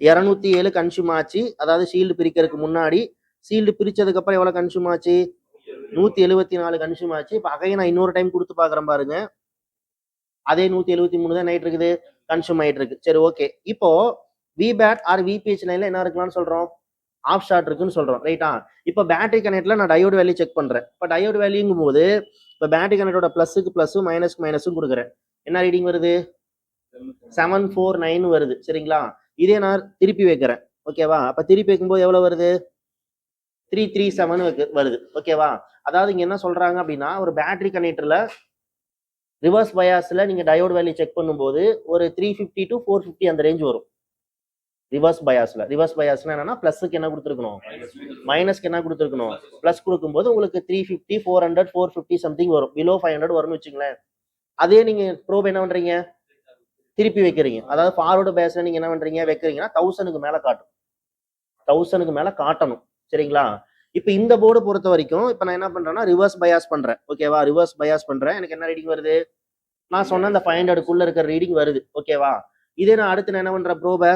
207 கன்சியூம் ஆச்சு. அதாவது ஷீல்டு பிரிக்கிறதுக்கு முன்னாடி. ஷீல்டு பிரிச்சதுக்கு அப்புறம் எவ்வளோ கன்சியூம் ஆச்சு? 174 கன்சியூம் ஆச்சு. இப்போ அகைன் நான் இன்னொரு டைம் கொடுத்து பார்க்குறேன் பாருங்க. அதே 173 தான் நைட் இருக்குது, கன்சியூம் ஆகிட்டு இருக்கு. சரி, ஓகே. இப்போ விபேட் ஆர் விபிஹெச் லைன்ல என்ன இருக்கலாம்னு சொல்றோம்? ஆஃப் ஷார்ட் இருக்குன்னு சொல்றோம். ரைட்டா? இப்போ பேட்டரி கனெக்ட்ல நான் டயோடு வேல்யூ செக் பண்றேன். இப்போ டயோடு வேல்யூங்கும் போது இப்போ பேட்டரி கனெக்டோட ப்ளஸுக்கு ப்ளஸும் மைனஸ்க்கு மைனஸும் கொடுக்குறேன். என்ன ரீடிங் வருது? 749 வருது. சரிங்களா? இதே நான் திருப்பி வைக்கிறேன். ஓகேவா? அப்போ திருப்பி வைக்கும்போது எவ்வளோ வருது? 337 வருது. ஓகேவா? அதாவது இங்க என்ன சொல்றாங்க அப்படின்னா, ஒரு பேட்டரி கனெக்டர்ல ரிவர்ஸ் பயாஸ்ல நீங்க டயோடு வேல்யூ செக் பண்ணும்போது ஒரு 350 to 450 அந்த ரேஞ்ச் வரும். ரிவர்ஸ் பயாஸ்னா என்னன்னா, பிளஸ்க்கு என்ன கொடுத்துருக்கணும், மைனஸ்க்கு என்ன கொடுத்துருக்கணும், பிளஸ் கொடுக்கும்போது உங்களுக்கு 350, 400, 450 சம்திங் வரும். பிலோ 500 வரும்னு வச்சுங்களேன். அதே நீங்க ப்ரோப் என்ன பண்றீங்க? திருப்பி வைக்கிறீங்க. அதாவது ஃபார்வர்டு பேஸ்ல நீங்க என்ன பண்றீங்க? வைக்கிறீங்கன்னா 1000க்கு மேல காட்டும். 1000க்கு மேல காட்டணும். சரிங்களா? இப்போ இந்த போர்டு பொறுத்த வரைக்கும் இப்போ நான் என்ன பண்றேன்னா ரிவர்ஸ் பயாஸ் பண்றேன். ஓகேவா? ரிவர்ஸ் பயாஸ் பண்றேன். எனக்கு என்ன ரீடிங் வருது? நான் சொன்ன அந்த 500க்குள்ள இருக்கிற ரீடிங் வருது. ஓகேவா? இதே நான் அடுத்து நான் என்ன பண்றேன்? ப்ரோபை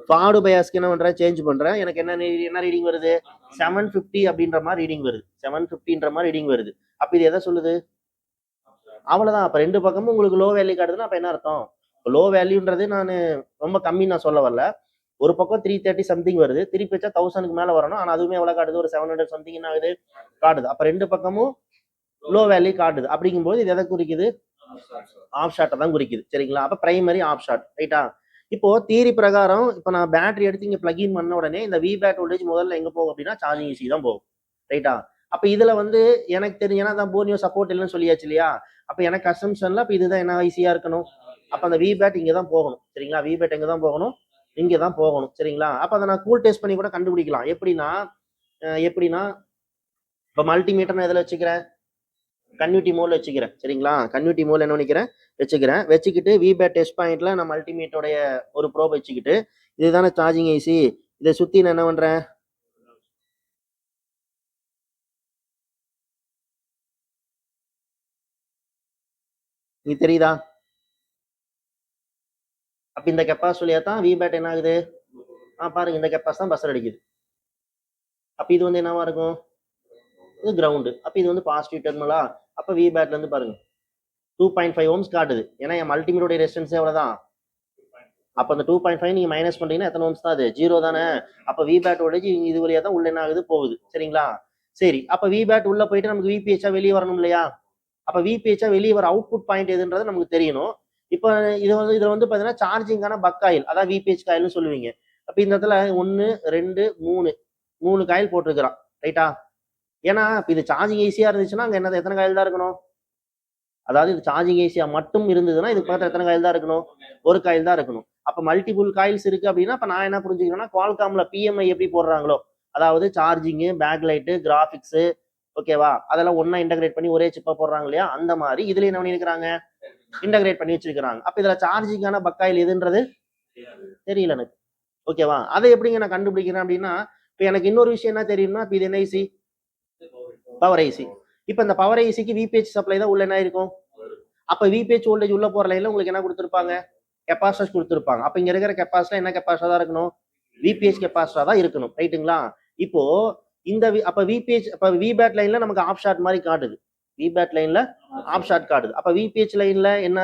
ஃபார்வர்டு பயாஸ்க்கு என்ன பண்றேன்? சேஞ்ச் பண்றேன். எனக்கு என்ன ரீடிங் வருது? 750 அப்படின்ற மாதிரி ரீடிங் வருது. 750ன்ற மாதிரி ரீடிங் வருது. அப்போ இது எதை சொல்லுது? அவ்வளவுதான். அப்ப 2 பக்கமும் உங்களுக்கு லோ வேல்யூ காட்டுதுன்னா அப்ப என்ன அர்த்தம்? லோ வேல்யூன்றது நான் ரொம்ப கம்மி நான் சொல்ல வரல. ஒரு பக்கம் 330 சம்திங் வருது, திருப்பி வச்சா 1000க்கு மேல வரணும். ஆனா அதுவுமே எவ்வளவு காட்டுது, ஒரு 700 சம்திங் என்ன ஆகுது காட்டுது. அப்ப ரெண்டு பக்கமும் லோ வேல்யூ காட்டுது. அப்படிங்கும்போது இது எதை குறிக்குது, ஆஃப் ஷார்ட்டை தான் குறிக்குது. சரிங்களா? அப்ப பிரைமரி ஆஃப் ஷார்ட். ரைட்டா? இப்போ தியரி பிரகாரம் இப்போ நான் பேட்டரி எடுத்து இங்க பிளக்இன் பண்ண உடனே இந்த வி பேட் வோல்டேஜ் முதல்ல எங்க போகும் அப்படின்னா சார்ஜிங் ஈஸி தான் போகும். ரைட்டா? அப்ப இதுல வந்து எனக்கு தெரியும், ஏன்னா தான் போர்னியோ சப்போர்ட் இல்லைன்னு சொல்லியாச்சு இல்லையா? அப்ப எனக்கு அசம்ஷன்ல அப்ப இதுதான் என்ன ஈஸியா இருக்கணும். அப்ப அந்த வி பேட் இங்க தான் போகணும். சரிங்களா? வி பேட் எங்க தான் போகணும், இங்க தான் போகணும். சரிங்களா? அப்ப அதை நான் கூல் டெஸ்ட் பண்ணி கூட கண்டுபிடிக்கலாம். எப்படின்னா இப்ப மல்டிமீட்டர் நான் எதுல வச்சுக்கிறேன், கன்யூட்டி மோட்ல வச்சுக்கிறேன். சரிங்களா? கன்யூட்டி மோட்ல என்ன பண்ணிக்கிறேன் வச்சுக்கிட்டு விபேட் டெஸ்ட் பாயிண்ட்ல நான் மல்டிமீட்டருடைய ஒரு ப்ரோப் வச்சுக்கிட்டு, இதுதானே சார்ஜிங் ஐசி, இதை சுத்தி நான் என்ன பண்றேன், நீ தெரியுதா? அப்ப இந்த கெப்பாசிட்டியா தான் விபேட் என்ன ஆகுது, பாருங்க இந்த கெப்பாசிட்டி தான் பஸ்ஸர் அடிக்குது. அப்ப இது வந்து என்னவா இருக்கும், இது கிரவுண்டு. அப்ப இது வந்து பாசிட்டிவ் டெர்மினலா. அப்ப விபேட்ல இருந்து பாருங்க 2.5 ஓம்ஸ் காட்டுது. ஏன்னா என் மல்டிமீட்டருடைய ரெசிஸ்டன்ஸ் எவ்வளவுதான். அப்ப அந்த 2.5 நீங்க மைனஸ் பண்றீங்கன்னா எத்தனை ஓம்ஸ் தான், அது 0 தானே. அப்ப விபேட் வோல்டேஜ் இது வழியா தான் உள்ள என்ன ஆகுது, போகுது. சரிங்களா? சரி, அப்ப விபேட் உள்ள போயிட்டு நமக்கு விபிஹெச்சா வெளியே வரணும் இல்லையா? அப்ப விபிஹெச்சா வெளியே வர அவுட்புட் பாயிண்ட் எதுன்றது நமக்கு தெரியணும். இப்போ இதுல வந்து பாத்தீங்கன்னா சார்ஜிங்கான பக் காயில், அதான் விபிஹெச் காயில்னு சொல்லுவீங்க. அப்ப இந்த இடத்துல 1 2 3 காயில் போட்டிருக்கிறான். ரைட்டா? ஏன்னா இப்ப இது சார்ஜிங் ஈஸியா இருந்துச்சுன்னா அங்க என்ன எத்தனை காயில் தான் இருக்கணும், அதாவது இது சார்ஜிங் ஈஸியா மட்டும் இருந்ததுன்னா இதுக்கு பக்கத்துல எத்தனை காயில் தான் இருக்கணும், ஒரு காயில் தான் இருக்கணும். அப்ப மல்டிபிள் காயில்ஸ் இருக்கு அப்படின்னா அப்ப நான் என்ன புரிஞ்சுக்கிறேன்னா குவால்காம்ல பிஎம்ஐ எப்படி போடுறாங்களோ, அதாவது சார்ஜிங், பேக் லைட்டு, கிராபிக்ஸ், ஓகேவா, அதெல்லாம் ஒன்னா இன்டகிரேட் பண்ணி ஒரே சிப்பா போடுறாங்க இல்லையா, அந்த மாதிரி இதுல என்ன பண்ணிருக்காங்க, இன்டகிரேட் பண்ணி வச்சிருக்காங்க. அப்ப இதுல சார்ஜிங்கான பக்காயில் எதுன்றது தெரியல எனக்கு. ஓகேவா? அதை எப்படிங்க நான் கண்டுபிடிக்கிறேன் அப்படின்னா, இப்ப எனக்கு இன்னொரு விஷயம் என்ன தெரியும்னா, இப்ப இது என்ன ஐசி, பவர் ஐசி. இப்ப இந்த பவர் ஐசிக்கு விபிஹெச் சப்ளை தான் உள்ள என்ன இருக்கும். அப்ப விபிஹெச் வோல்டேஜ் உள்ள போற லைன்ல உங்களுக்கு என்ன கொடுத்திருப்பாங்க, கெப்பாசிட்டர்ஸ் கொடுத்திருப்பாங்க. அப்ப இங்க இருக்கிற கெப்பாசிட்டர் என்ன கெப்பாசிட்டர் தான் இருக்கணும், விபிஹெச் கெப்பாசிட்டர் தான் இருக்கணும். ரைட்டுங்களா? இப்போ இந்த அப்ப விபிஹெச் அப்ப விபேட் லைன்ல நமக்கு ஆஃப் ஷார்ட் மாதிரி காட்டுது, விபேட் லைன்ல ஆஃப் ஷார்ட் காட்டுது. அப்ப விபிஹெச் லைன்ல என்ன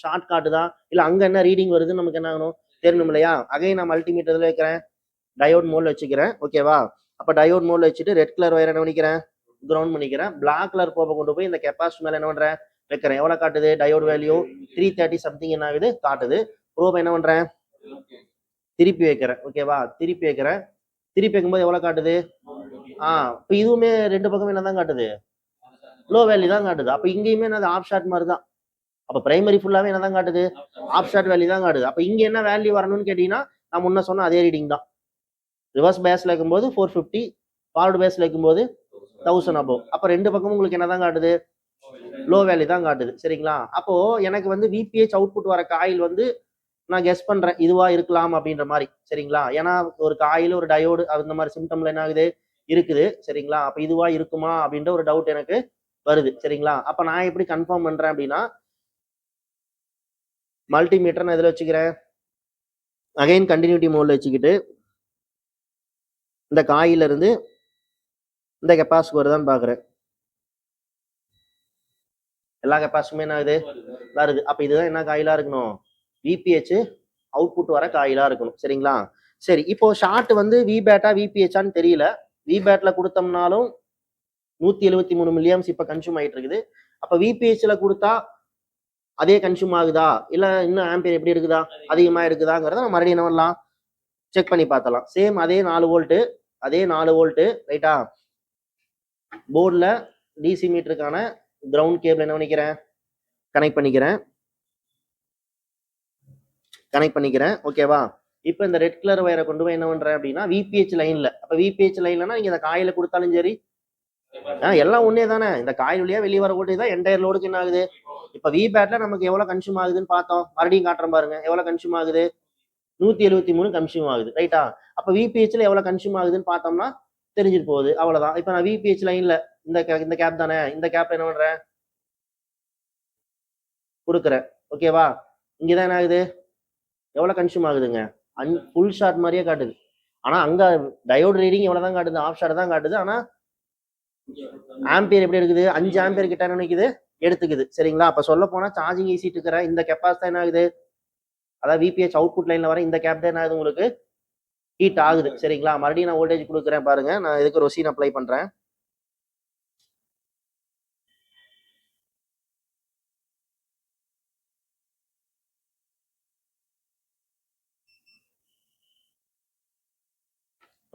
ஷார்ட் காட்டுதா, இல்ல அங்க என்ன ரீடிங் வருதுன்னு நமக்கு என்ன ஆகணும், தெரியணும் இல்லையா? அகைன் நான் மல்டிமீட்டர்ல வைக்கிறேன், டயோட் மோட்ல வச்சுக்கிறேன். ஓகேவா? அப்ப டயோட் மோட்ல வச்சுட்டு ரெட் கலர் வயர் என்ன பண்ணிக்கிறேன், கிரவுண்ட் பண்ணிக்கிறேன். பிளாக் கலர் ப்ரோபை கொண்டு போய் இந்த கெப்பாசிட்டி மேல என்ன பண்றேன், வைக்கிறேன். எவ்வளவு காட்டுது, டயோட் வேல்யூ 330 சம்திங் என்ன ஆகுது காட்டுது. ப்ரோபை என்ன பண்றேன், திருப்பி வைக்கிறேன். ஓகேவா? திருப்பி வைக்கிறேன். திருப்பி வைக்கும்போது எவ்வளவு காட்டுது, இப்ப இதுவுமே ரெண்டு பக்கம் என்னதான் காட்டுது, லோ வேல்யூ தான் காட்டுது. அப்ப இங்கேயுமே என்னது ஆஃப் ஷார்ட் மாதிரி தான். அப்ப பிரைமரி ஃபுல்லாவே என்னதான் காட்டுது, ஆஃப் ஷார்ட் வேல்யூ தான் காட்டுது. அப்ப இங்க என்ன வேல்யூ வரணும்னு கேட்டீங்கன்னா நான் முன்ன சொன்ன அதே ரீடிங் தான். ரிவர்ஸ் பேஸ்ல இருக்கும்போது 450, ஃபார்வர்ட் பேஸ்ல இருக்கும்போது 1000 அபோவ். அப்ப ரெண்டு பக்கமும் உங்களுக்கு என்னதான் காட்டுது, லோ வேல்யூ தான் காட்டுது. சரிங்களா? அப்போ எனக்கு வந்து விபிஹெச் அவுட்புட் வர காயில் வந்து நான் கெஸ் பண்றேன் இதுவா இருக்கலாம் அப்படின்ற மாதிரி. சரிங்களா? ஏன்னா ஒரு காயில், ஒரு டயோடு, அந்த மாதிரி சிம்டம்ல என்ன ஆகுது இருக்குது. சரிங்களா? அப்ப இதுவா இருக்குமா அப்படின்ற ஒரு டவுட் எனக்கு வருது. சரிங்களா? அப்ப நான் எப்படி கன்ஃபார்ம் பண்றேன் அப்படின்னா, மல்டிமீட்டர் நான் இதுல வச்சுக்கிறேன், அகைன் கண்டினியூட்டி மோட்ல வச்சுக்கிட்டு இந்த காயில இருந்து இந்த கெப்பாசிட்டி வருதான்னு பாக்குறேன். எல்லா கெப்பாசிட்டியுமே என்ன ஆகுது, வருது. அப்ப இதுதான் என்ன காயிலா இருக்கணும், விபிஹெச் அவுட்புட் வர காயிலா இருக்கணும். சரிங்களா? சரி, இப்போ ஷார்ட் வந்து விபேட்டா விபிஹெச்சான்னு தெரியல. விபேட்ல கொடுத்தோம்னாலும் 173 மில்லியம்ஸ் இப்ப கன்சியூம் ஆயிட்டு இருக்குது. அப்ப விபிஹெச்ல கொடுத்தா அதே கன்சியூம் ஆகுதா, இல்ல இன்னும் ஆம்பியர் எப்படி இருக்குதா, அதிகமா இருக்குதாங்கிறத நம்ம மறுபடியும் என்ன பண்ணலாம், செக் பண்ணி பார்த்தலாம். சேம் அதே 4 வோல்ட், அதே 4 வோல்ட். ரைட்டா? போர்டில் டிசி மீட்டருக்கான கிரவுண்ட் கேபிள் என்ன பண்ணிக்கிறேன், கனெக்ட் பண்ணிக்கிறேன். ஓகேவா? இப்போ இந்த ரெட் கலர் வயரை கொண்டு போய் என்ன பண்றேன் அப்படின்னா விபிஹெச் லைன்ல. அப்ப விபிஹெச் லைன்லனா நீங்க இந்த காயில கொடுத்தாலும் சரி, எல்லாம் ஒன்னே தானே. இந்த காயில் வழியா வெளியே வர வோல்டேஜ் தான் என்டையர் லோடுக்கு என்ன ஆகுது. இப்ப விபேட்ல நமக்கு எவ்வளவு கன்சியூம் ஆகுதுன்னு பார்த்தோம், மறுபடியும் காட்டுறேன் பாருங்க. எவ்வளவு கன்சியூம் ஆகுது, 173 கன்சியூம் ஆகுது. ரைட்டா? அப்ப விபிஹெச்ல எவ்வளவு கன்சியூம் ஆகுதுன்னு பார்த்தோம்னா தெரிஞ்சிட்டு போகுது. அவ்வளவுதான். இப்ப நான் விபிஹெச் லைன்ல இந்த கேப் தானே, இந்த கேப் என்ன பண்றேன், கொடுக்குறேன். ஓகேவா? இங்கதான் என்ன ஆகுது, எவ்வளவு கன்சியூம் ஆகுதுங்க, ஃபுல் ஷார்ட் மாதிரியே காட்டுது. ஆனா அங்க டயோட் ரீடிங் எவ்வளவுதான் காட்டுது, ஆஃப் ஷார்ட் தான் காட்டுது. ஆனா ஆம்பியர் எப்படி இருக்குது, 5 ஆம்பியர் கிட்ட நினைக்குது எடுத்துக்குது. சரிங்களா? அப்ப சொல்ல போனா சார்ஜிங் ஈஸிட்டு இருக்கிற இந்த கெப்பாசிட்டி என்ன ஆகுது, அதாவது விபிஹெச் அவுட்புட் லைன்ல வர இந்த கேப் தான் என்ன ஆகுது உங்களுக்கு ஹீட் ஆகுது. சரிங்களா? மறுபடியும் நான் வோல்டேஜ் கொடுக்குறேன் பாருங்க. நான் இதுக்கு ரொசீன் அப்ளை பண்றேன்.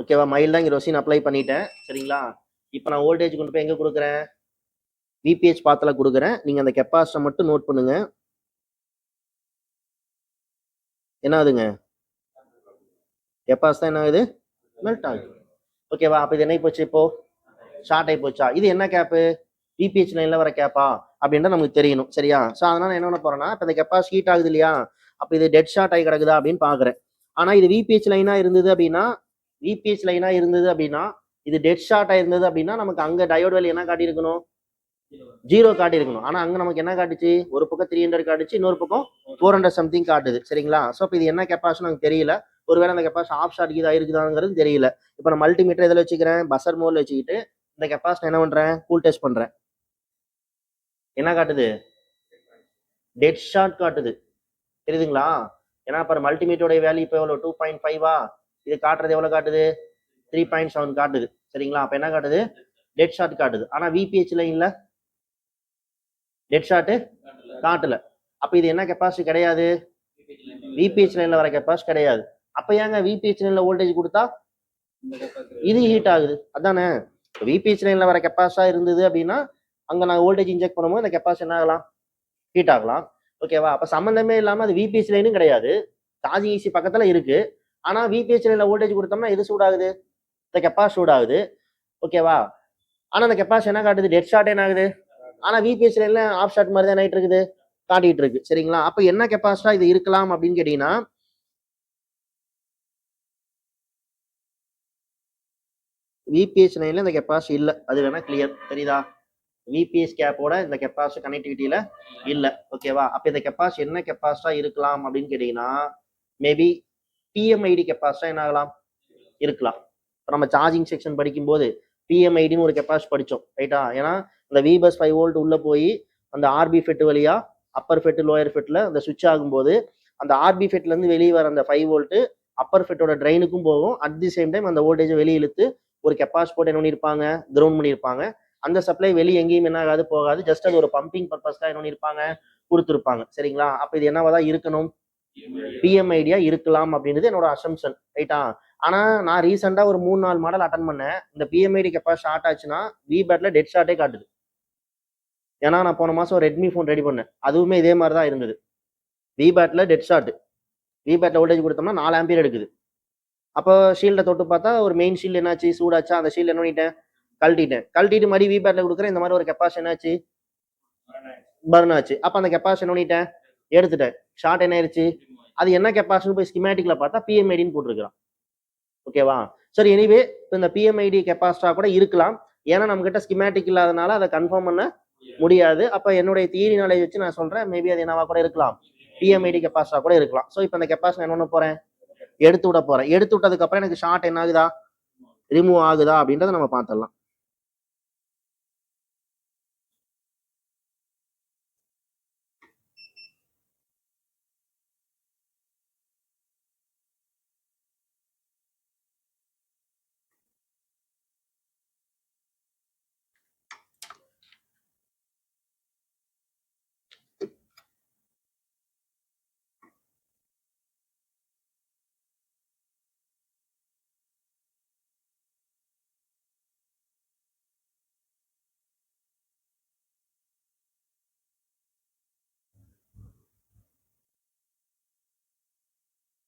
ஓகேவா? மைல்டா இங்க ரொசீன் அப்ளை பண்ணிட்டேன். சரிங்களா? இப்போ நான் வோல்டேஜ் கொண்டு போய் எங்க கொடுக்குறேன்? விபிஹெச் பாத்துல கொடுக்குறேன். நீங்க அந்த கெப்பாசிட்டர் மட்டும் நோட் பண்ணுங்க. என்ன ஆகுதுங்க? கெப்பாசிட்டர் என்ன ஆகுது? மெல்ட் ஆகுது. ஓகேவா? அப்ப இது என்ன போச்சு? இப்போ ஷார்ட் ஆகி போச்சா? இது என்ன கேப்பு? விபிஹெச் லைன்ல வர கேப்பா அப்படின்ட்டு நமக்கு தெரியணும். சரியா? ஸோ அதனால என்ன பண்ண போறேன்னா, இப்போ இந்த கெப்பாசிட்டி ஹீட் ஆகுது இல்லையா? அப்போ இது டெட் ஷார்ட் ஆகி கிடக்குதா அப்படின்னு பாக்குறேன். ஆனா இது விபிஹெச் லைனா இருந்தது அப்படின்னா, இது டெட் ஷார்ட் ஆயிருந்தது அப்படின்னா நமக்கு அங்க டயோட் வேல்யூ என்ன காட்டியிருக்கணும்? 0 காட்டியிருக்கணும். ஆனா அங்க நமக்கு என்ன காட்டுச்சு? ஒரு பக்கம் 300 காட்டுச்சு, இன்னொரு பக்கம் 400 சம்திங் காட்டுது. சரிங்களா? ஸோ இப்போ இது என்ன கெப்பாசிட்டி நமக்கு தெரியல. ஒருவேளை அந்த கெப்பாசிட்டி ஆஃப் ஷார்ட் இது ஆயிருக்குதாங்கிறது தெரியல. இப்போ நான் மல்டிமீட்டர் இதில் வச்சுக்கிறேன், பஸர் மோட்ல வச்சுக்கிட்டு இந்த கெப்பாசிட்டி என்ன பண்றேன்? கூல் டெஸ்ட் பண்றேன். என்ன காட்டுது? டெட் ஷார்ட் காட்டுது. தெரியுதுங்களா? ஏன்னா இப்போ மல்டிமீட்டரோட வேல்யூ இப்போ எவ்வளோ? 2.5 இது காட்டுறது எவ்வளோ காட்டுது? 3.7 காட்டுது. சரிங்களா? அப்போ என்ன காட்டுது? டெட் ஷார்ட் காட்டுது. ஆனா விபிஹெச் லைன்ல டெட் ஷார்ட் காட்டல. அப்ப இது என்ன கெப்பாசிட்டி கிடையாது? விபிஹெச் லைன்ல வர கெப்பாசிட்டி கிடையாது. அப்ப ஏங்க விபிஹெச் லைன்ல வோல்டேஜ் கொடுத்தா இது ஹீட் ஆகுது? அதானே. விபிஹெச் லைன்ல வர கெப்பாசிட்டா இருந்தது அப்படின்னா அங்க நான் வோல்டேஜ் இன்ஜெக்ட் பண்ணும்போது அந்த கெப்பாசிட்டி என்ன ஆகலாம்? ஹீட் ஆகலாம். ஓகேவா? அப்ப சம்பந்தமே இல்லாம அது விபிஹெச் லைனும் கிடையாது, சார்ஜிங் ஈசி பக்கத்துல இருக்கு. ஆனா விபிஹெச் லைன்ல வோல்டேஜ் கொடுத்தோம்னா எது சூடாகுது? இந்த கெப்பாசிட்டி சூடாகுது. ஓகேவா? ஆனா அந்த கெப்பாசிட்டி என்ன காட்டுது? டெட் ஷார்ட் என்ன ஆகுது? ஆனா விபிஹெச் லைன்ல ஆஃப் ஷார்ட் மாதிரி தான் ஆயிட்டு இருக்குது, காட்டிட்டு இருக்கு. சரிங்களா? அப்ப என்ன கெப்பாசிட்டா இது இருக்கலாம் அப்படின்னு கேட்டீங்கன்னா, விபிஹெச் லைன்ல இந்த கெப்பாசிட்டி இல்ல. அது வேணா கிளியர். தெரியுதா? விபிஎஸ் கேப்போட இந்த கெப்பாசிட்டி கனெக்டிவிட்டியில இல்ல. ஓகேவா? அப்ப இந்த கெப்பாசிட்டி என்ன கெப்பாசிட்டா இருக்கலாம் அப்படின்னு கேட்டீங்கன்னா, மேபி பிஎம்ஐடி கெப்பாசிட்டா என்ன ஆகலாம்? இருக்கலாம். இப்போ நம்ம சார்ஜிங் செக்ஷன் படிக்கும்போது பிஎம்ஐடின்னு ஒரு கெப்பாசிட்டி படிச்சோம். ரைட்டா? ஏன்னா இந்த விபஸ் 5 வோல்ட் உள்ள போய் அந்த ஆர்பி ஃபெட் வழியா அப்பர் ஃபெட் லோயர் ஃபெட்ல அந்த சுவிட்ச் ஆகும்போது அந்த ஆர்பி ஃபெட்ல இருந்து வெளியே வர அந்த 5 வோல்ட் அப்பர் ஃபெட்டோட ட்ரைனுக்கும் போகும். அட் தி சேம் டைம் அந்த வோல்டேஜ் வெளியே இழுத்து ஒரு கெப்பாசிட்டி போட்டு என்ன பண்ணியிருப்பாங்க? கிரவுண்ட் பண்ணியிருப்பாங்க. அந்த சப்ளை வெளியே எங்கேயும் என்ன ஆகாது, போகாது. ஜஸ்ட் அது ஒரு பம்பிங் பர்பஸ்க்காக என்ன பண்ணியிருப்பாங்க? கொடுத்துருப்பாங்க. சரிங்களா? அப்ப இது என்னவாதான் இருக்கணும்? பிஎம்ஐடியா இருக்கலாம் அப்படின்றது என்னோட அசம்ஷன். ரைட்டா? ஆனா நான் ரீசெண்டா ஒரு 3-4 மாடல் அட்டன் பண்ணேன். இந்த பிஎம்ஐடி கெப்பாசிட்டி ஷார்ட் ஆச்சுன்னா விபேட்ல டெட் ஷார்ட்டே காட்டுது. ஏன்னா நான் போன மாசம் ரெட்மி ஃபோன் ரெடி பண்ணேன், அதுவுமே இதே மாதிரி தான் இருந்தது. விபேட்ல டெட் ஷார்ட். விபேட்ல வோல்டேஜ் கொடுத்தோம்னா 4 ஆம்பியர் எடுக்குது. அப்போ ஷீல்டை தொட்டு பார்த்தா ஒரு மெயின் ஷீல்டு என்னாச்சு? சூடாச்சா? அந்த ஷீல்டு என்ன பண்ணிட்டேன்? கழட்டிட்டு மறுபடியும் விபேட்ல கொடுக்குறேன். இந்த மாதிரி ஒரு கெப்பாசிட்டி என்னாச்சு? பர்ன் ஆச்சு. அப்ப அந்த கெப்பாசிட்டி என்ன பண்ணிட்டேன்? எடுத்துட்டேன். ஷார்ட் என்ன ஆயிருச்சு? அது என்ன கெப்பாசிட்டி போய் ஸ்கிமேட்டிக்ல பார்த்தா பிஎம்ஐடின்னு போட்டிருக்கான். ஓகேவா? சரி, எனிவே இப்போ இந்த பிஎம்ஐடி கெப்பாசிட்டா கூட இருக்கலாம். ஏன்னா நம்ம கிட்ட ஸ்கிமேட்டிக் இல்லாதனால அதை கன்ஃபார்ம் பண்ண முடியாது. அப்ப என்னுடைய தியரி நாலேஜ் வச்சு நான் சொல்றேன், மேபி அது என்னவா கூட இருக்கலாம்? பிஎம்ஐடி கெப்பாசிட்டா கூட இருக்கலாம். ஸோ இப்போ இந்த கெப்பாசிட்டி என்ன பண்ண போறேன்? எடுத்து விட போறேன். எடுத்து விட்டதுக்கு அப்புறம் எனக்கு ஷார்ட் என்ன ஆகுதா? ரிமூவ் ஆகுதா அப்படின்றத நம்ம பார்த்துடலாம்.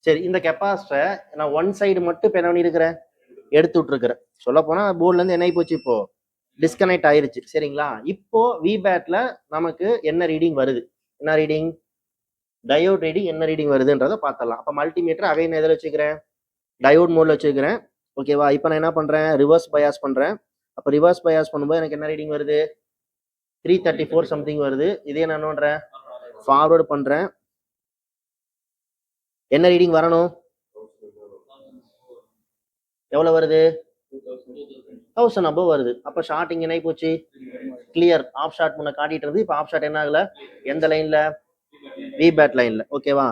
சரி, இந்த கெப்பாசிட்டரை நான் ஒன் சைடு மட்டும் இப்போ என்ன பண்ணியிருக்கிறேன்? எடுத்து விட்டுருக்கிறேன். சொல்ல போனா போர்ட்ல இருந்து என்ன ஆகி போச்சு? இப்போ டிஸ்கனெக்ட் ஆயிருச்சு. சரிங்களா? இப்போ விபேட்ல நமக்கு என்ன ரீடிங் வருது? என்ன ரீடிங்? டயோட் ரீடிங் என்ன ரீடிங் வருதுன்றத பார்த்துடலாம். அப்போ மல்டிமீட்டர் அகைன் எதில் வச்சுக்கிறேன்? டயோட் மோட்ல வச்சுக்கிறேன். ஓகேவா? இப்போ நான் என்ன பண்றேன்? ரிவர்ஸ் பயாஸ் பண்றேன். அப்போ ரிவர்ஸ் பயாஸ் பண்ணும்போது எனக்கு என்ன ரீடிங் வருது? 334 சம்திங் வருது. இதே நான் என்ன பண்றேன்? ஃபார்வர்டு பண்றேன். என்ன ரீடிங் வரணும்? எவ்வளவு வருது? 1000 above வருது. அப்ப ஷார்ட் என்ன போச்சு? கிளியர். ஆஃப் ஷார்ட் முன்ன காட்டிட்டு இருந்து இப்ப ஆஃப் ஷார்ட் என்ன ஆகல? எந்த லைன்ல? விபேட் லைன்ல. ஓகேவா?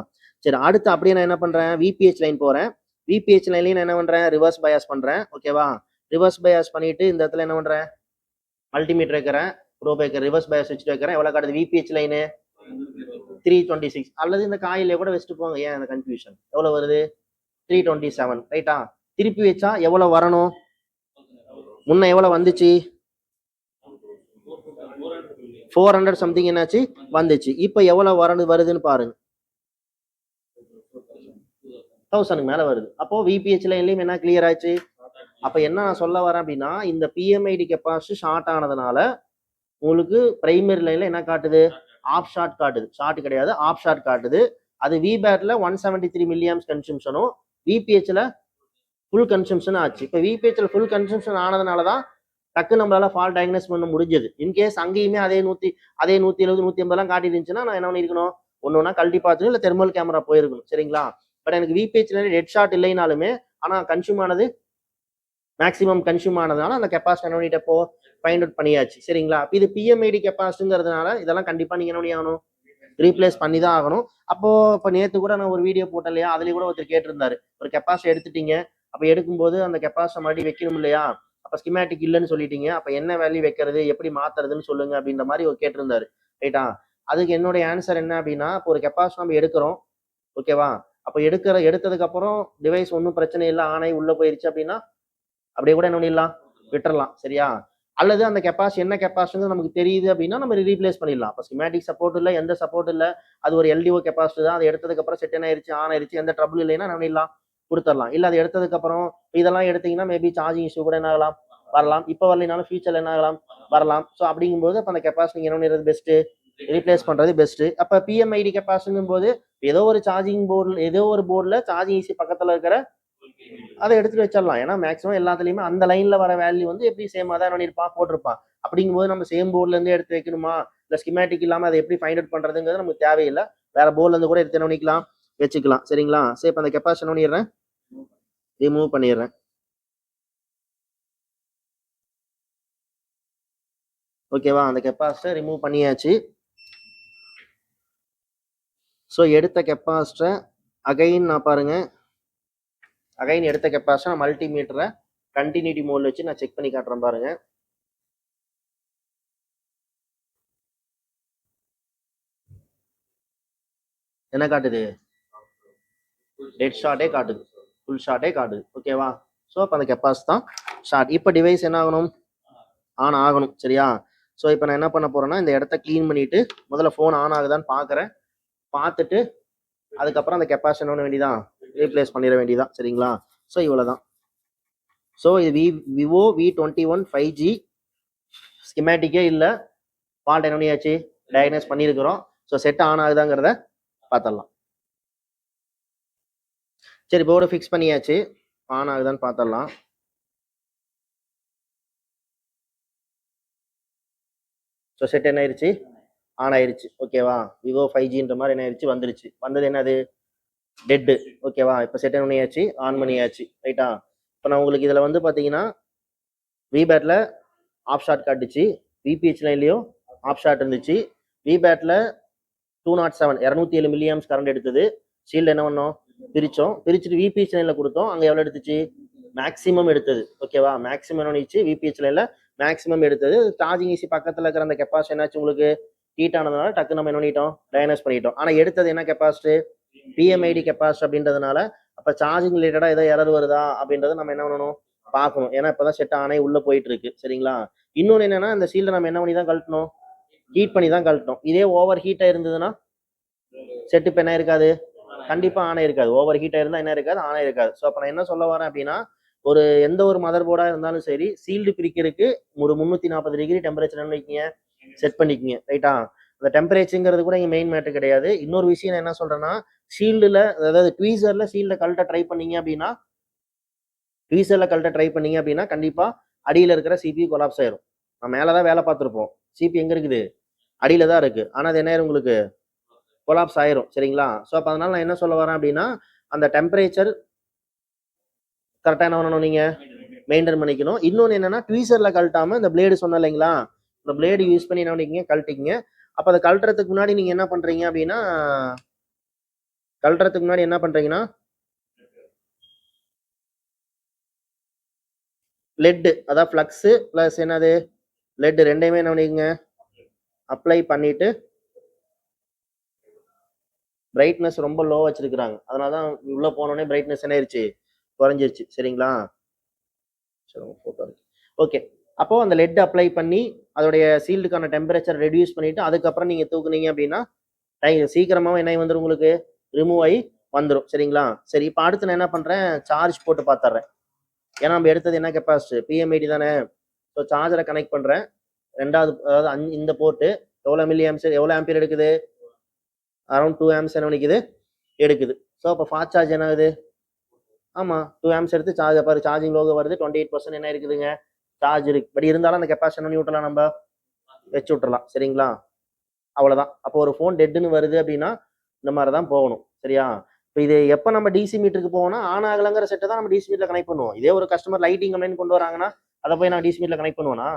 சரி, அடுத்து அப்படியே நான் என்ன பண்றேன்? விபிஹெச் லைன் போறேன். விபிஹெச் லைன்லையும் நான் என்ன பண்ணுறேன், ரிவர்ஸ் பயாஸ் பண்ணுறேன். ஓகேவா, ரிவர்ஸ் பயாஸ் பண்ணிட்டு இந்த இடத்துல என்ன பண்ணுறேன், மல்டிமீட்டர் வைக்கிறேன், ப்ரோ பேக்கர் ரிவர்ஸ் பயாஸ் வச்சுட்டு வைக்கிறேன். எவ்வளோ காட்டுது விபிஹெச் லைனு 326. அல்லது இந்த காயிலே கூட வச்சுட்டு போங்க, ஏன் அந்த கன்ஃபியூஷன். எவ்வளோ வருது 327. ரைட்டா, திருப்பி வச்சா எவ்வளோ வரணும், முன்ன எவ்வளோ வந்துச்சு 400 சம்திங் என்னாச்சு வந்துச்சு. இப்போ எவ்வளோ வருதுன்னு பாருங்க, 1000 மேலே வருது. அப்போ விபிஹெச் லைன்லையும் என்ன கிளியர் ஆச்சு. அப்போ என்ன நான் சொல்ல வரேன் அப்படின்னா, இந்த பிஎம்ஐடி கெப்பாசிட்டி ஷார்ட் ஆனதுனால உங்களுக்கு பிரைமரி லைன்ல என்ன காட்டுது, ஆஃப் ஷார்ட் காட்டுது. ஷார்ட் கிடையாது, ஆஃப் ஷார்ட் காட்டுது. அது விபேட்ல 173 மில்லியம்ஸ் கன்சம்ஷனும் விபிஹெச்ல ஃபுல் கன்சம்ஷன் ஆச்சு. இப்போ விபிஹெச்ல ஃபுல் கன்சம்ஷன் ஆனதுனால தான் டக்கு நம்மளால ஃபால்ட் டயக்னோஸ் பண்ண முடிஞ்சது. இன்கேஸ் அங்கேயுமே அதே 170 180 காட்டி இருந்துச்சுன்னா நான் என்ன பண்ணிருக்கணும், ஒன்று ஒன்றா கழட்டி பார்த்துக்கணும், இல்லை தெர்மல் கேமரா போயிருக்கணும். சரிங்களா, பட் எனக்கு விபிஹெச்ல டெட் ஷார்ட் இல்லைனாலுமே ஆனால் கன்சியூம் ஆனது மேக்ஸிமம் கன்சியூம் ஆனதுனால அந்த கெப்பாசிட்டி என்ன பண்ணிட்டு இப்போ ஃபைண்ட் அவுட் பண்ணியாச்சு. சரிங்களா, இது பிஎம்ஐடி கெப்பாசிட்டிங்கிறதுனால இதெல்லாம் கண்டிப்பாக நீங்கள் என்ன பண்ணி ஆகணும், ரீப்ளேஸ் பண்ணி தான் ஆகணும். அப்போ இப்போ நேற்று கூட நான் ஒரு வீடியோ போட்டேன் இல்லையா, அதுலேயும் கூட ஒருத்தர் கேட்டிருந்தாரு, ஒரு கெப்பாசிட்டி எடுத்துட்டீங்க, அப்போ எடுக்கும்போது அந்த கெப்பாசிட்டி மறுபடியும் வைக்கணும் இல்லையா, அப்போ ஸ்கிமேட்டிக் இல்லைன்னு சொல்லிட்டீங்க, அப்போ என்ன வேல்யூ வைக்கிறது, எப்படி மாத்துறதுன்னு சொல்லுங்க அப்படின்ற மாதிரி ஒரு கேட்டிருந்தாரு. ரைட்டா, அதுக்கு என்னுடைய ஆன்சர் என்ன அப்படின்னா, இப்போ ஒரு கெப்பாசிட்டி நம்ம எடுக்கிறோம், ஓகேவா, அப்போ எடுத்ததுக்கு அப்புறம் டிவைஸ் ஒன்றும் பிரச்சனை இல்லை, ஆனாய் உள்ள போயிருச்சு அப்படின்னா அப்படியே கூட என்ன பண்ணிடலாம், விட்டுறலாம். சரியா, அல்லது அந்த கெப்பாசிட்டி என்ன கெப்பாசிட்டி நமக்கு தெரியுது அப்படின்னா நம்ம ரீப்ளேஸ் பண்ணிடலாம். இப்போ ஸ்கிமேட்டிக் சப்போர்ட் இல்லை, எந்த சப்போர்ட் இல்லை, அது ஒரு எல்டிஓ கெப்பாசிட்டி தான், அது எடுத்ததுக்கு அப்புறம் செட் ஆயிருச்சு, ஆன் ஆயிருச்சு, எந்த ட்ரபிள் இல்லைன்னா என்ன பண்ணிடலாம், கொடுத்துடலாம். இல்லை அது எடுத்ததுக்கு அப்புறம் இதெல்லாம் எடுத்தீங்கன்னா மேபி சார்ஜிங் இஷ்யூ கூட என்ன ஆகலாம், வரலாம். இப்போ வரலைனாலும் ஃபியூச்சர்ல என்ன ஆகலாம், வரலாம். ஸோ அப்படிங்கும்போது அப்போ அந்த கெப்பாசிட்டி என்ன பண்ணுறது பெஸ்ட், ரீப்ளேஸ் பண்றது பெஸ்ட். அப்போ பிஎம்ஐடி கெப்பாசிட்டிங்கும் போது ஏதோ ஒரு சார்ஜிங் போர்டு, ஏதோ ஒரு போர்டில் சார்ஜிங் ஈஸி பக்கத்தில் இருக்கிற அதை எடுத்துட்டு வச்சிடலாம். ஏன்னா மேக்ஸிமம் எல்லாத்துலயுமே அந்த லைன்ல வர வேல்யூ வந்து எப்படி சேமா தான் பண்ணிருப்பான் போட்டிருப்பான். அப்படிங்கும்போது நம்ம சேம் போர்ட்ல இருந்து எடுத்து வைக்கணுமா, இல்ல ஸ்கிமேட்டிக் இல்லாம அதை எப்படி ஃபைண்ட் அவுட் பண்றதுங்கிறது நமக்கு தேவையில்லை. வேற போர்ட்ல இருந்து கூட எடுத்து என்ன பண்ணிக்கலாம், வச்சுக்கலாம். சரிங்களா, சரி இப்போ அந்த கெப்பாசிட்டி பண்ணிடுறேன், ரிமூவ் பண்ணிடுறேன். ஓகேவா, அந்த கெப்பாசிட்டரை ரிமூவ் பண்ணியாச்சு. ஸோ எடுத்த கெப்பாசிட்டரை அகைன் நான் பாருங்க, அகைன் எடுத்த கெப்பாசிட்டர் நான் மல்டிமீட்டரை கண்டினியூட்டி மோட்ல வச்சு நான் செக் பண்ணி காட்டுறேன் பாருங்க. என்ன காட்டுது, டெட் ஷார்ட்டே காட்டுது, ஃபுல் ஷார்ட்டே காட்டுது. ஓகேவா, ஸோ அப்போ அந்த கெப்பாசிட்டி தான் ஷார்ட். இப்போ டிவைஸ் என்ன ஆகணும், ஆன் ஆகணும். சரியா, ஸோ இப்போ நான் என்ன பண்ண போறேன்னா இந்த இடத்த க்ளீன் பண்ணிட்டு முதல்ல ஃபோன் ஆன் ஆகுதான்னு பார்க்குறேன், பார்த்துட்டு அதுக்கப்புறம் அந்த கெப்பாசிட்டி என்ன வேண்டியதான், ரீப்ளேஸ் பண்ணிட வேண்டியதான். சரிங்களா, ஸோ இவ்வளோதான். ஸோ இது விவோ V21 5G ஸ்கிமேட்டிக்கே இல்லை, ஃபால்ட் என்ன பண்ணியாச்சு, டயக்னோஸ் பண்ணியிருக்கிறோம். ஸோ செட் ஆன் ஆகுதாங்கிறத பார்த்துடலாம். சரி போர்டு ஃபிக்ஸ் பண்ணியாச்சு, ஆன் ஆகுதான்னு பார்த்துடலாம். ஸோ செட் என்ன ஆயிடுச்சு, ஆன் ஆயிடுச்சு. ஓகேவா, விவோ 5Gன்ற மாதிரி என்ன ஆயிடுச்சு, வந்துருச்சு. வந்தது என்னது, டெட்டு. ஓகேவா, இப்போ செட் என்ன பண்ணியாச்சு, ஆன் பண்ணியாச்சு. ரைட்டா, இப்போ நான் உங்களுக்கு இதில் வந்து பார்த்தீங்கன்னா விபேட்ல ஆஃப் ஷாட் காட்டுச்சு, விபிஹெச் லைன்லையும் ஆஃப் ஷாட் இருந்துச்சு. விபேட்ல 207 207 மில்லியம்ஸ் கரண்ட் எடுத்தது. ஷீல்டு என்ன பண்ணோம், பிரித்தோம், பிரிச்சுட்டு விபிஹெச் லைனில் கொடுத்தோம். அங்கே எவ்வளோ எடுத்துச்சு, மேக்ஸிமம் எடுத்தது. ஓகேவா, மேக்ஸிமம் என்ன பண்ணிச்சு, விபிஹெச் லைனில் மேக்ஸிமம் எடுத்தது. சார்ஜிங் ஈஸி பக்கத்தில் இருக்கிற அந்த கெப்பாசிட்டி என்னாச்சு உங்களுக்கு ஹீட் ஆனதுனால டக்கு நம்ம என்ன பண்ணிட்டோம், டயக்னோஸ் பண்ணிட்டோம். ஆனால் எடுத்தது என்ன கெப்பாசிட்டி, பிஎம்ஐடி கெப்பாசிட்டி அப்படின்றதுனால அப்போ சார்ஜிங் ரிலேட்டடாக ஏதோ எரர் வருதா அப்படின்றத நம்ம என்ன பண்ணணும், பார்க்கணும். ஏன்னா இப்போதான் செட் ஆனே உள்ள போயிட்டு இருக்கு. சரிங்களா, இன்னொன்று என்னன்னா இந்த ஷீல்டை நம்ம என்ன பண்ணி தான் கழட்டணும், ஹீட் பண்ணி தான் கழட்டணும். இதே ஓவர் ஹீட்டாக இருந்ததுன்னா செட்டு இப்போ என்ன இருக்காது, கண்டிப்பா ஆனே இருக்காது. ஓவர் ஹீட்டாக இருந்தால் என்ன இருக்காது, ஆனே இருக்காது. ஸோ அப்போ நான் என்ன சொல்ல வரேன் அப்படின்னா, ஒரு எந்த ஒரு மதர் போர்டாக இருந்தாலும் சரி, சீல்டு பிரிக்கிறதுக்கு ஒரு 340 டிகிரி டெம்பரேச்சர் வைக்கிங்க, செட் பண்ணிக்கிங்க. ரைட்டா, அந்த டெம்பரேச்சருங்கிறது கூட இங்கே மெயின் மேட்டர் கிடையாது. இன்னொரு விஷயம் நான் என்ன சொல்றேன்னா, ஷீல்டில் அதாவது ட்வீசரில் ஷீல்டை கழட்ட ட்ரை பண்ணீங்க அப்படின்னா, கண்டிப்பா அடியில் இருக்கிற சிபி கொலாப்ஸ் ஆயிரும். நான் மேலே தான் வேலை பார்த்துருப்போம், சிபி எங்க இருக்குது, அடியில தான் இருக்கு. ஆனால் அது என்ன ஆயிரும், உங்களுக்கு கொலாப்ஸ் ஆயிரும். சரிங்களா, ஸோ அப்போ அதனால நான் என்ன சொல்ல வரேன் அப்படின்னா, அந்த டெம்பரேச்சர் கரெக்டாக என்ன பண்ணணும், நீங்க மெயின்டைன் பண்ணிக்கணும். இன்னொன்று என்னன்னா, ட்வீசர்ல கழட்டாம இந்த பிளேடு சொன்ன இல்லைங்களா, இந்த பிளேடு யூஸ் பண்ணி என்ன பண்ணிக்கிங்க, கழட்டிக்கிங்க. அப்போ அதை கழட்டுறதுக்கு முன்னாடி நீங்க என்ன பண்றீங்க அப்படின்னா, லெட்டு அதாவது ஃப்ளக்ஸு ப்ளஸ் என்னது லெட் ரெண்டையுமே என்ன பண்ணிக்கங்க அப்ளை பண்ணிட்டு பிரைட்னஸ் ரொம்ப லோ வச்சிருக்கிறாங்க. அதனால தான் உள்ள போனோடனே பிரைட்னஸ் என்ன ஆயிருச்சு குறைஞ்சிருச்சு. சரிங்களா? ஓகே. அப்போ அந்த லெட் அப்ளை பண்ணி அதோடைய சீல்டுக்கான டெம்பரேச்சர் ரெடியூஸ் பண்ணிட்டு அதுக்கப்புறம் நீங்க தூக்குனீங்க அப்படின்னா சீக்கிரமாவும் என்ன வந்துடும் உங்களுக்கு ரிமூவ் ஆகி வந்துடும். சரிங்களா? சரி, இப்போ அடுத்து நான் என்ன பண்றேன், சார்ஜ் போட்டு பார்த்துறேன். ஏன்னா நம்ம எடுத்தது என்ன கெப்பாசிட்டி பிஎம்ஐடி தானே. ஸோ சார்ஜரை கனெக்ட் பண்றேன். ரெண்டாவது அதாவது இந்த போர்ட்டு எவ்வளோ மில்லி ஆம்ஸ் எவ்வளோ ஆம்பியர் எடுக்குது, அரௌண்ட் 2 ஆம்ஸ் என்ன பண்ணிக்குது எடுக்குது. ஸோ அப்போ ஃபாஸ்ட் சார்ஜ் என்ன ஆகுது, ஆமா 2 ஆம்ஸ் எடுத்து சார்ஜ் பாரு சார்ஜிங் லோகோ வருது 28% என்ன இருக்குதுங்க சார்ஜ் இருக்கு. பட் இருந்தாலும் அந்த கெப்பாசிட்டி பண்ணி விட்டலாம், நம்ம வச்சு விட்டுறலாம். சரிங்களா? அவ்வளவுதான். அப்போ ஒரு ஃபோன் டெட்னு வருது அப்படின்னா இந்த மாதிரி தான் போகணும். சரியா? இப்போ இது எப்போ நம்ம டிசி மீட்டருக்கு போவோம்னா ஆன் ஆகலங்கிற செட்டை தான் நம்ம டிசி மீட்டர் கனெக்ட் பண்ணுவோம். இதே ஒரு கஸ்டமர் லைட்டிங் கம்ப்ளைண்ட் கொண்டு வராங்கன்னா அதை போய் நான் டிசி மீட்டர் கனெக்ட் பண்ணுவேனா?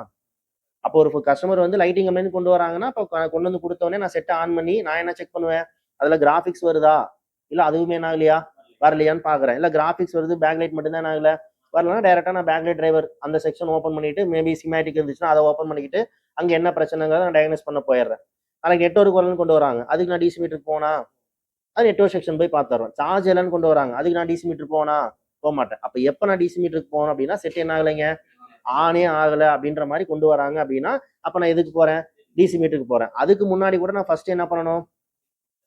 அப்போ ஒரு கஸ்டமர் வந்து லைட்டிங் கம்ப்ளைண்ட் கொண்டு வராங்கன்னா இப்போ கொண்டு வந்து கொடுத்தோடனே நான் செட்டை ஆன் பண்ணி நான் என்ன செக் பண்ணுவேன், அதுல கிராஃபிக்ஸ் வருதா இல்ல அதுவுமே என்ன ஆகலையா வரலையான்னு பாக்குறேன். இல்ல கிராஃபிக்ஸ் வருது பேக் லைட் மட்டும் தான் ஆகல வரலன்னா டைரக்டா நான் பேக் லைட் டிரைவர் அந்த செக்ஷன் ஓப்பன் பண்ணிட்டு மேபி சிமேட்டிக் இருந்துச்சுன்னா அதை ஓப்பன் பண்ணிக்கிட்டு அங்க என்ன பிரச்சனைங்கிறத நான் டயக்னோஸ் பண்ண போயிடுறேன். நாளைக்கு நெட்வொர்க் வரலன்னு கொண்டு வராங்க, அதுக்கு நான் டிசி மீட்டருக்கு போனா அது நெட்வொர்க் செக்ஷன் போய் பார்த்துருவேன். சார்ஜ் இல்லைன்னு கொண்டு வராங்க, அதுக்கு நான் டிசி மீட்டர் போனா போக மாட்டேன். அப்ப எப்ப நான் டிசி மீட்டருக்கு போனோம் அப்படின்னா செட் என்ன ஆகலைங்க ஆனே ஆகல அப்படின்ற மாதிரி கொண்டு வராங்க அப்படின்னா அப்ப நான் எதுக்கு போறேன், டிசி மீட்டருக்கு போறேன். அதுக்கு முன்னாடி கூட நான் ஃபர்ஸ்ட் என்ன பண்ணணும்,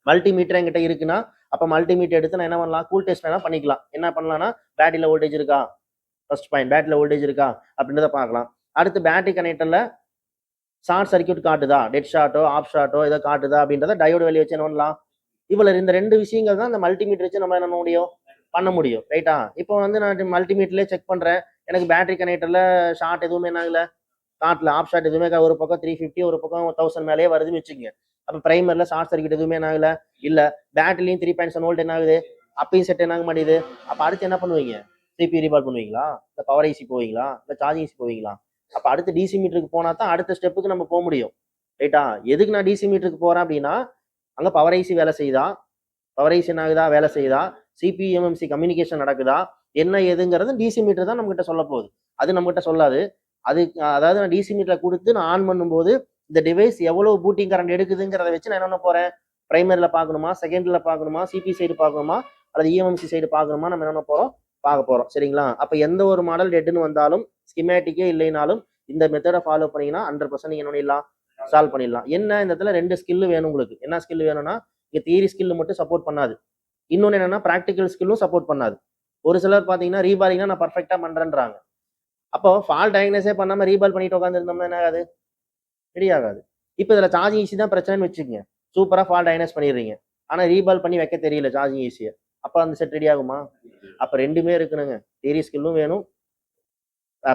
மல்டிமீட்டர் என்கிட்ட இருக்குன்னா அப்ப மல்டிமீட்டர் எடுத்து நான் என்ன பண்ணலாம், கூல் டெஸ்ட் வேணா பண்ணிக்கலாம். என்ன பண்ணலாம்னா பேட்டரியில வோல்டேஜ் இருக்கா, ஃபர்ஸ்ட் பாயிண்ட் பேட்டரியில வோல்டேஜ் இருக்கா அப்படின்றத பார்க்கலாம். அடுத்து பேட்டரி கனெக்டர்ல ஷார்ட் சர்க்யூட் காட்டுதா, டெட் ஷார்ட்டோ ஆஃப் ஷார்ட்டோ இதை காட்டுதா அப்படின்றத டயோடு வெளியே வச்சு என்ன பண்ணலாம். இவ்வளவு இந்த ரெண்டு விஷயங்கள் தான் இந்த மல்டிமீட்டர் வச்சு நம்ம என்ன பண்ண முடியும் பண்ண முடியும். ரைட்டா? இப்போ வந்து நான் மல்டிமீட்டர்லேயே செக் பண்றேன், எனக்கு பேட்டரி கனெக்டர்ல ஷார்ட் எதுவுமே என்ன ஆகல காட்டல, ஆஃப் ஷார்ட் எதுவுமே ஒரு பக்கம் 350 ஒரு பக்கம் 1000 மேலேயே வருதுன்னு வச்சுக்கோங்க. அப்ப பிரைமர்ல ஷார்ட் சர்க்யூட் எதுவுமே என்ன ஆகல இல்ல, பேட்டரிலையும் 3.7 வோல்ட் என்ன ஆகுது அப்பயும் செட் என்ன ஆக மாட்டேங்குது. அப்ப அடுத்து என்ன பண்ணுவீங்க, சிபி ரீபால் பண்ணுவீங்களா, இந்த பவர் ஐசி போவீங்களா, இந்த சார்ஜிங் ஐசி போவீங்களா? அப்ப அடுத்து டிசி மீட்டருக்கு போனா தான் அடுத்த ஸ்டெப்புக்கு நம்ம போக முடியும். ரைட்டா? எதுக்கு நான் டிசி மீட்டருக்கு போறேன் அப்படின்னா அங்க பவர் ஐசி வேலை செய்யுதா, பவர் ஐசி என்ன ஆகுதா வேலை செய்யுதா, சிபி எம்எம்சி கம்யூனிகேஷன் நடக்குதா, என்ன ஏதுங்கிறது டிசி மீட்டர் தான் நம்ம கிட்ட சொல்ல போகுது. அது நம்ம கிட்ட சொல்லாது. அது அதாவது நான் டிசி மீட்டர்ல கொடுத்து நான் ஆன் பண்ணும்போது இந்த டிவைஸ் எவ்வளவு பூட்டிங் கரண்ட் எடுக்குதுங்கிறத வச்சு நான் என்ன போறேன், பிரைமரியில பார்க்கணுமா, செகண்ட்ல பார்க்கணுமா, சிபி சைடு பார்க்கணுமா அல்லது இஎம்எம்சி சைடு பார்க்கணுமா, நம்ம என்ன போறோம் பார்க்க போறோம். சரிங்களா? அப்ப எந்த ஒரு மாடல் டெட்னு வந்தாலும் ஸ்கிமேட்டிக்கே இல்லைனாலும் இந்த மெத்தடை ஃபாலோ பண்ணீங்கன்னா 100% நீங்க என்ன பண்ணிடலாம், சால்வ் பண்ணிடலாம். என்ன இந்த இடத்துல ரெண்டு ஸ்கில் வேணும் உங்களுக்கு. என்ன ஸ்கில் வேணும்னா இங்க தியரி ஸ்கில் மட்டும் சப்போர்ட் பண்ணாது, இன்னொன்னு என்னன்னா ப்ராக்டிக்கல் ஸ்கில்லும் சப்போர்ட் பண்ணாது. ஒரு சிலர் பாத்தீங்கன்னா ரீபாலிங்னா நான் பர்ஃபெக்டா பண்றேன்றாங்க. அப்போ ஃபால் டயக்னோஸே பண்ணாம ரீபால் பண்ணிட்டு உட்காந்துருந்தோம்னா என்ன ஆகாது, ரெடி ஆகாது. இப்போ இதுல சார்ஜிங் ஈஸி தான் பிரச்சனைன்னு வச்சுக்கோங்க, சூப்பரா ஃபால் டயக்னோஸ் பண்ணிடுறீங்க, ஆனா ரீபால் பண்ணி வைக்க தெரியல சார்ஜிங் ஈஸியை, அப்ப அந்த செட் ரெடி ஆகுமா? அப்ப ரெண்டுமே இருக்கணுங்க, தியரி ஸ்கில்லும் வேணும்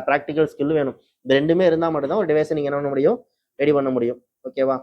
ப்ராக்டிக்கல் ஸ்கில்லும் வேணும். இந்த ரெண்டுமே இருந்தால் மட்டும்தான் ஒரு டிவைஸை நீங்க என்ன பண்ண முடியும் ரெடி பண்ண முடியும். ஓகேவா?